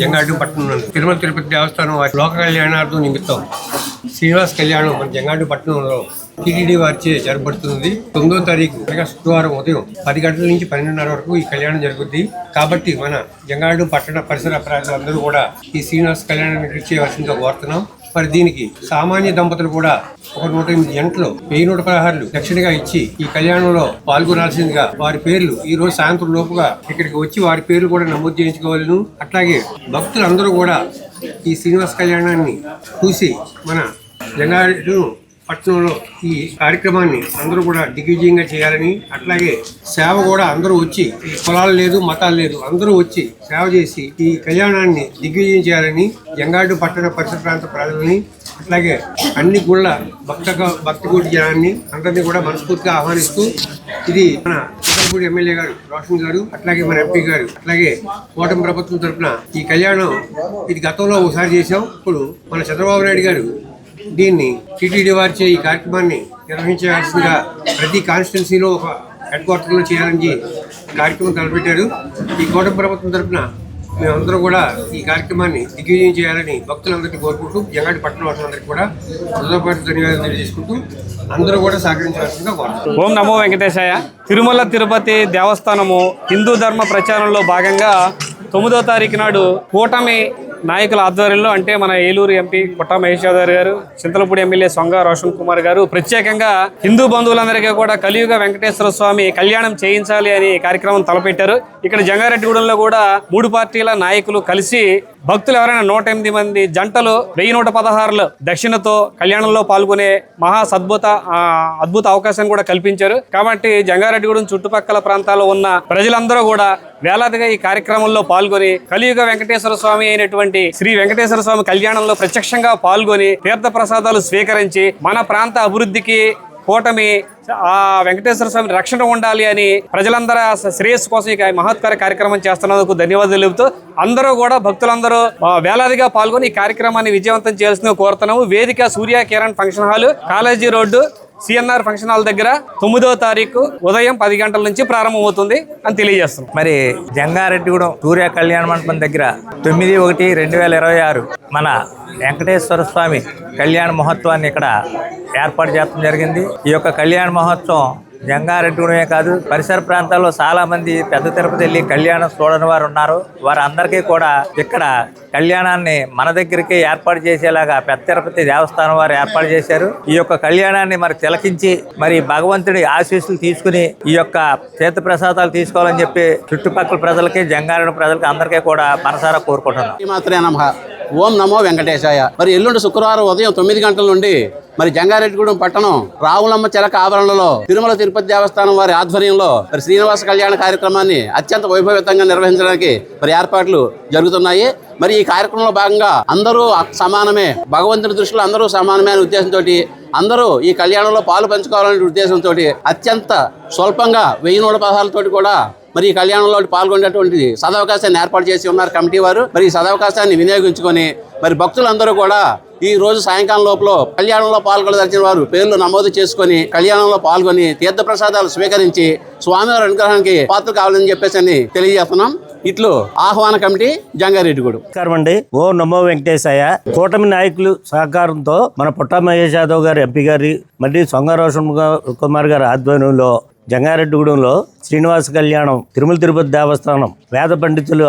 జంగారెడ్డి పట్టణం తిరుపతి దేవస్థానం లోక కళ్యాణార్థం నిమిత్తం శ్రీనివాస కళ్యాణం మన జంగారెడ్డి పట్టణంలో టీటీడీ వారిచే జరపబడుతుంది. 9వ తారీఖు అనగా శుక్రవారం ఉదయం 10 గంటల నుంచి 12:30 వరకు ఈ కళ్యాణం జరుగుద్ది. కాబట్టి మన జంగారెడ్డి పట్టణ పరిసర ప్రజలందరూ కూడా ఈ శ్రీనివాస కళ్యాణాన్ని చేయవలసిందిగా కోరుతున్నాం. మరి దీనికి సామాన్య దంపతులు కూడా ఒక 108 గంటలు 1116 దక్షిణగా ఇచ్చి ఈ కళ్యాణంలో పాల్గొనాల్సిందిగా వారి పేర్లు ఈ రోజు సాయంత్రం లోపుగా ఇక్కడికి వచ్చి వారి పేర్లు కూడా నమోదు చేయించుకోవాలను. అట్లాగే భక్తులందరూ కూడా ఈ శ్రీనివాస కళ్యాణాన్ని చూసి మన జంగారెడ్డి పట్టణంలో ఈ కార్యక్రమాన్ని అందరూ కూడా దిగ్విజయంగా చేయాలని, అట్లాగే సేవ కూడా అందరూ వచ్చి కులాలు లేదు మతాలు లేదు అందరూ వచ్చి సేవ చేసి ఈ కళ్యాణాన్ని దిగ్విజయం చేయాలని జంగారెడ్డి పట్టణ పరిసర ప్రాంత ప్రజలని అట్లాగే అన్ని గుళ్ళ భక్తి గుడి జనాన్ని అందరినీ కూడా మనస్ఫూర్తిగా ఆహ్వానిస్తూ ఇది మన చింతలపూడి ఎమ్మెల్యే గారు రోషన్ గారు అట్లాగే మన ఎంపీ గారు అట్లాగే కూటమి ప్రభుత్వం తరఫున ఈ కళ్యాణం ఇది గతంలో ఒకసారి చేశాం. ఇప్పుడు మన చంద్రబాబు నాయుడు గారు దీన్ని టీటీడీ వారిచే ఈ కార్యక్రమాన్ని నిర్వహించాల్సిందిగా ప్రతి కాన్స్టిట్యున్సీలో ఒక హెడ్ క్వార్టర్లో చేయాలని కార్యక్రమం తలపెట్టారు. ఈ కూటమి ప్రభుత్వం తరఫున మేమందరూ కూడా ఈ కార్యక్రమాన్ని దిగ్విజయం చేయాలని భక్తులందరికీ కోరుకుంటూ జంగారెడ్డి పట్టణ వాసులందరికీ కూడా హృదయపూర్వక ధన్యవాదాలు తెలియజేసుకుంటూ అందరూ కూడా సహకరించాల్సిందిగా కోరుతున్నాం. ఓం నమో వెంకటేశాయ. తిరుపతి దేవస్థానము హిందూ ధర్మ ప్రచారంలో భాగంగా 9వ తారీఖు నాడు కూటమి నాయకుల ఆధ్వర్యంలో అంటే మన ఏలూరు ఎంపీ పుట్ట మహేష్ గారు, చింతలపూడి ఎమ్మెల్యే దొంగ రోషన్ కుమార్ గారు ప్రత్యేకంగా హిందూ బంధువులందరికీ కూడా కలియుగ వెంకటేశ్వర స్వామి కళ్యాణం చేయించాలి అని కార్యక్రమం తలపెట్టారు. ఇక్కడ జంగారెడ్డిగూడెంలో కూడా 3 పార్టీల నాయకులు కలిసి భక్తులు ఎవరైనా 108 మంది జంటలు 1116 దక్షిణతో కళ్యాణంలో పాల్గొనే మహా అద్భుత అవకాశాన్ని కూడా కల్పించారు. కాబట్టి జంగారెడ్డిగూడెం చుట్టుపక్కల ప్రాంతాల్లో ఉన్న ప్రజలందరూ కూడా వేలాదిగా ఈ కార్యక్రమంలో పాల్గొని కలియుగ వెంకటేశ్వర స్వామి అయినటువంటి శ్రీ వెంకటేశ్వర స్వామి కళ్యాణంలో ప్రత్యక్షంగా పాల్గొని తీర్థ ప్రసాదాలు స్వీకరించి మన ప్రాంత అభివృద్ధికి కూటమి ఆ వెంకటేశ్వర స్వామి రక్షణ ఉండాలి అని ప్రజలందరూ శ్రేయస్సు కోసం ఈ మహత్కర కార్యక్రమం చేస్తున్నందుకు ధన్యవాదాలు తెలుపుతూ అందరూ కూడా భక్తులందరూ వేలాదిగా పాల్గొని ఈ కార్యక్రమాన్ని విజయవంతం చేయాల్సిందిగా కోరుతున్నాము. వేదిక Surya Kiran function hall, college road, CNR function hall దగ్గర 9వ తారీఖు ఉదయం 10 గంటల నుంచి ప్రారంభమవుతుంది అని తెలియజేస్తున్నాం. మరి జంగారెడ్డిగూడెం సూర్య కళ్యాణ మండపం దగ్గర 9/1/2026 మన వెంకటేశ్వర స్వామి కళ్యాణ మహోత్సవాన్ని ఇక్కడ ఏర్పాటు చేయడం జరిగింది. ఈ యొక్క కళ్యాణ మహోత్సవం జంగారెడ్డిగూడెమే కాదు పరిసర ప్రాంతాల్లో చాలా మంది పెద్ద తిరుపతి వెళ్ళి కళ్యాణం చూడని వారు ఉన్నారు. వారందరికీ కూడా ఇక్కడ కళ్యాణాన్ని మన దగ్గరికి ఏర్పాటు చేసేలాగా పెద్ద తిరుపతి దేవస్థానం వారు ఏర్పాటు చేశారు. ఈ యొక్క కళ్యాణాన్ని మరి తిలకించి మరి భగవంతుడి ఆశీస్సులు తీసుకుని ఈ యొక్క తీర్థ ప్రసాదాలు తీసుకోవాలని చెప్పి చుట్టుపక్కల ప్రజలకి జంగారెడ్డి ప్రజలకి అందరికీ కూడా మనసారా కోరుకుంటున్నాం. ఓం నమో వెంకటేశాయ. మరి ఎల్లుండి శుక్రవారం ఉదయం 9 గంటల నుండి మరి జంగారెడ్డిగూడెం పట్టణం రావులమ్మ చిలక ఆవరణలో తిరుపతి దేవస్థానం వారి ఆధ్వర్యంలో మరి శ్రీనివాస కళ్యాణ కార్యక్రమాన్ని అత్యంత వైభవితంగా నిర్వహించడానికి మరి ఏర్పాట్లు జరుగుతున్నాయి. మరి ఈ కార్యక్రమంలో భాగంగా అందరూ సమానమే, భగవంతుని దృష్టిలో అందరూ సమానమే అనే ఉద్దేశంతో అందరూ ఈ కళ్యాణంలో పాలు పంచుకోవాలనే ఉద్దేశంతో అత్యంత స్వల్పంగా 1116 కూడా మరి ఈ కళ్యాణంలో పాల్గొనేటువంటి సదవకాశాన్ని ఏర్పాటు చేసి ఉన్నారు కమిటీ వారు. మరి ఈ సదవకాశాన్ని వినియోగించుకొని మరి భక్తులందరూ కూడా ఈ రోజు సాయంకాలం లోపల కళ్యాణంలో పాల్గొనదలిచిన వారు పేర్లు నమోదు చేసుకుని కళ్యాణంలో పాల్గొని తీర్థ ప్రసాదాలు స్వీకరించి స్వామివారి అనుగ్రహానికి పాత్ర కావాలని చెప్పేసి తెలియజేస్తున్నాం. ఇట్లు ఆహ్వాన కమిటీ జంగారెడ్డిగూడెం. అండి. ఓ నమో వెంకటేశాయ. కూటమి నాయకులు సహకారంతో మన పుట్ట మహేష్ యాదవ్ గారు ఎంపీ గారి మరియు దొంగ రోషన్ కుమార్ గారి ఆధ్వర్యంలో జంగారెడ్డిగూడెంలో శ్రీనివాస కళ్యాణం తిరుమల తిరుపతి దేవస్థానం వేద పండితులు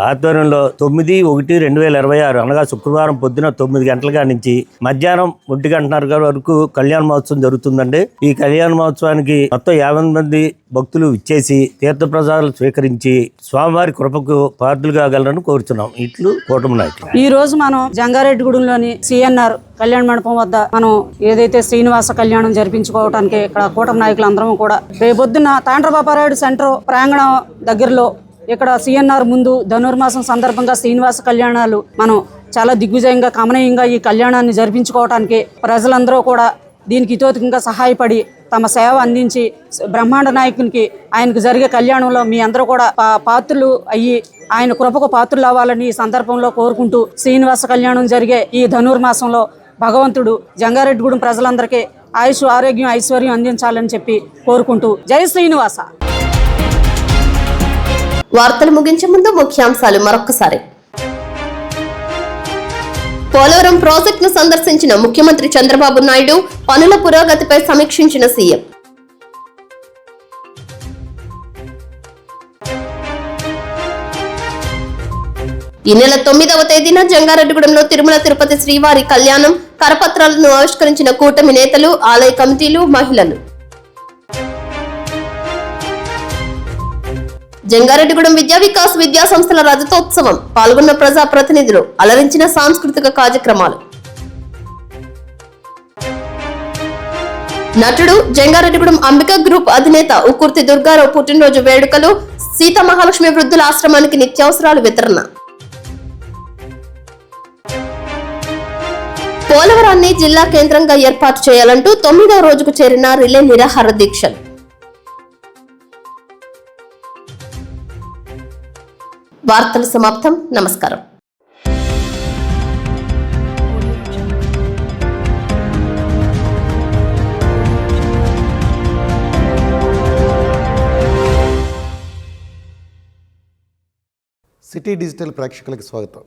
ఆధ్వర్యంలో 9/1/2026 అనగా శుక్రవారం పొద్దున 9 గంటల నుంచి మధ్యాహ్నం 1:30 వరకు కళ్యాణ మహోత్సవం జరుగుతుందండి. ఈ కళ్యాణ మహోత్సవానికి మొత్తం 50 మంది భక్తులు ఇచ్చేసి తీర్థప్రసాదాలు స్వీకరించి స్వామివారి కృపకు పాత్రులు కాగలరని కోరుతున్నాం. ఇట్లు కూటమి నాయకులు. ఈ రోజు మనం జంగారెడ్డిగూడెంలోని సిఎన్ఆర్ కళ్యాణ మండపం వద్ద మనం ఏదైతే శ్రీనివాస కళ్యాణం జరిపించుకోవడానికి ఇక్కడ కూటమి నాయకులు అందరం కూడా రేపొద్దున తాండ్రబాపారాయుడు సెంటర్ ప్రాంగణం దగ్గరలో ఇక్కడ సిఎన్ఆర్ ముందు ధనుర్మాసం సందర్భంగా శ్రీనివాస కళ్యాణాలు మనం చాలా దిగ్విజయంగా కమనీయంగా ఈ కళ్యాణాన్ని జరిపించుకోవడానికి ప్రజలందరూ కూడా దీనికి ఇతోతికంగా సహాయపడి తమ సేవ అందించి బ్రహ్మాండ నాయకునికి ఆయనకు జరిగే కళ్యాణంలో మీ అందరూ కూడా పాత్రులు అయ్యి ఆయన కృపకు పాత్రులు అవ్వాలని ఈ సందర్భంలో కోరుకుంటూ శ్రీనివాస కళ్యాణం జరిగే ఈ ధనుర్మాసంలో భగవంతుడు జంగారెడ్డిగూడెం ప్రజలందరికీ ఆయుష్ ఆరోగ్యం ఐశ్వర్యం అందించాలని చెప్పి కోరుకుంటూ జై శ్రీనివాస. వార్తలు ముగించే ముందు ముఖ్యాంశాలు మరొక్కసారి. పోలవరం ప్రాజెక్టును సందర్శించిన ముఖ్యమంత్రి చంద్రబాబు నాయుడు, పనుల పురోగతిపై సమీక్షించిన సీఎం. ఈ నెల 9వ తేదీన జంగారెడ్డిగూడెంలో తిరుమల తిరుపతి శ్రీవారి కళ్యాణం, కరపత్రాలను ఆవిష్కరించిన కూటమి నేతలు, ఆలయ కమిటీలు, మహిళలు. జంగారెడ్డిగూడెం విద్యా వికాస్ విద్యా సంస్థల రజతోత్సవం, పాల్గొన్న ప్రజా ప్రతినిధులు, అలరించిన సాంస్కృతిక కార్యక్రమాలు. నటుడు జంగారెడ్డిగూడెం అంబికా గ్రూప్ అధినేత ఉక్కుర్తి దుర్గారావు పుట్టినరోజు వేడుకలు, సీతామహాలక్ష్మి వృద్ధుల ఆశ్రమానికి నిత్యావసరాలు వితరణ. పోలవరాన్ని జిల్లా కేంద్రంగా ఏర్పాటు చేయాలంటూ 9వ రోజుకు చేరిన రిలే నిరాహార దీక్షలు. వార్తలు సమాప్తం. నమస్కారం. సిటీ డిజిటల్ ప్రేక్షకులకు స్వాగతం.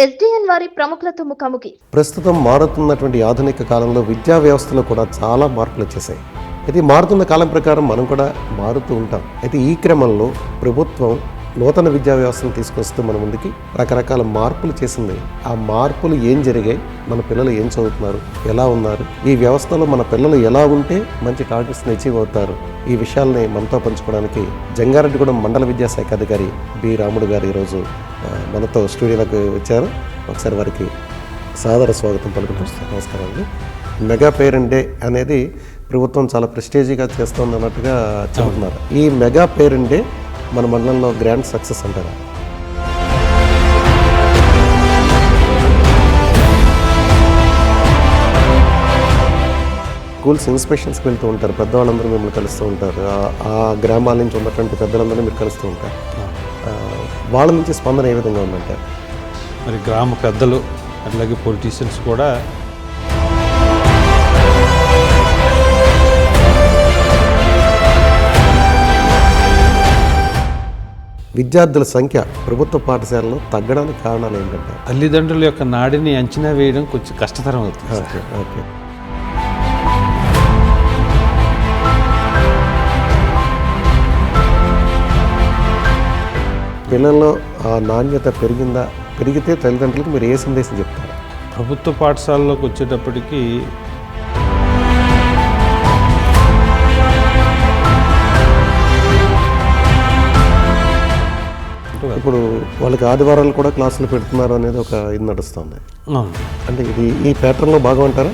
ఎస్డిఎన్ వారి ప్రముఖులతో ముఖాముఖి. ప్రస్తుతం మారుతున్నటువంటి ఆధునిక కాలంలో విద్యా వ్యవస్థలో కూడా చాలా మార్పులు వచ్చేసాయి. అయితే మారుతున్న కాలం ప్రకారం మనం కూడా మారుతూ ఉంటాం. అయితే ఈ క్రమంలో ప్రభుత్వం నూతన విద్యా వ్యవస్థను తీసుకొస్తూ మన ముందుకి రకరకాల మార్పులు చేసింది. ఆ మార్పులు ఏం జరిగాయి, మన పిల్లలు ఏం చదువుతున్నారు, ఎలా ఉన్నారు, ఈ వ్యవస్థలో మన పిల్లలు ఎలా ఉంటే మంచి టార్గెట్స్ని అచీవ్ అవుతారు, ఈ విషయాల్ని మనతో పంచుకోవడానికి జంగారెడ్డిగూడెం మండల విద్యాశాఖ అధికారి బి రాముడు గారు ఈరోజు మనతో స్టూడియోలోకి వచ్చారు. ఒకసారి వారికి సాదర స్వాగతం పలుకుతున్నాం. నమస్కారం అండి. మెగా పేరెంట్ డే అనేది ప్రభుత్వం చాలా ప్రెస్టేజీగా చేస్తుంది అన్నట్టుగా చెబుతున్నారు. ఈ మెగా పేరెంట్ డే మన మండలంలో గ్రాండ్ సక్సెస్ అంటారా? స్కూల్స్ ఇన్స్పెక్షన్స్కి వెళ్తూ ఉంటారు, పెద్దవాళ్ళందరూ మిమ్మల్ని కలుస్తూ ఉంటారు, ఆ గ్రామాల నుంచి ఉన్నటువంటి పెద్దలందరూ మీరు కలుస్తూ ఉంటారు. వాళ్ళ నుంచి స్పందన ఏ విధంగా ఉందంటారు? మరి గ్రామ పెద్దలు అట్లాగే పొలిటీషియన్స్ కూడా విద్యార్థుల సంఖ్య ప్రభుత్వ పాఠశాలలో తగ్గడానికి కారణాలు ఏంటంటే తల్లిదండ్రుల యొక్క నాడిని అంచనా వేయడం కొంచెం కష్టతరం అవుతుంది. ఓకే. పిల్లల్లో ఆ నాణ్యత పెరిగితే తల్లిదండ్రులకు మీరు ఏ సందేశం చెప్తారు? ప్రభుత్వ పాఠశాలలోకి వచ్చేటప్పటికి ఇప్పుడు వాళ్ళకి ఆదివారాలు కూడా క్లాసులు పెడుతున్నారు అనేది ఒక ఇది నడుస్తుంది. అంటే ఇది ఈ ప్యాటర్న్లో బాగా ఉంటారా?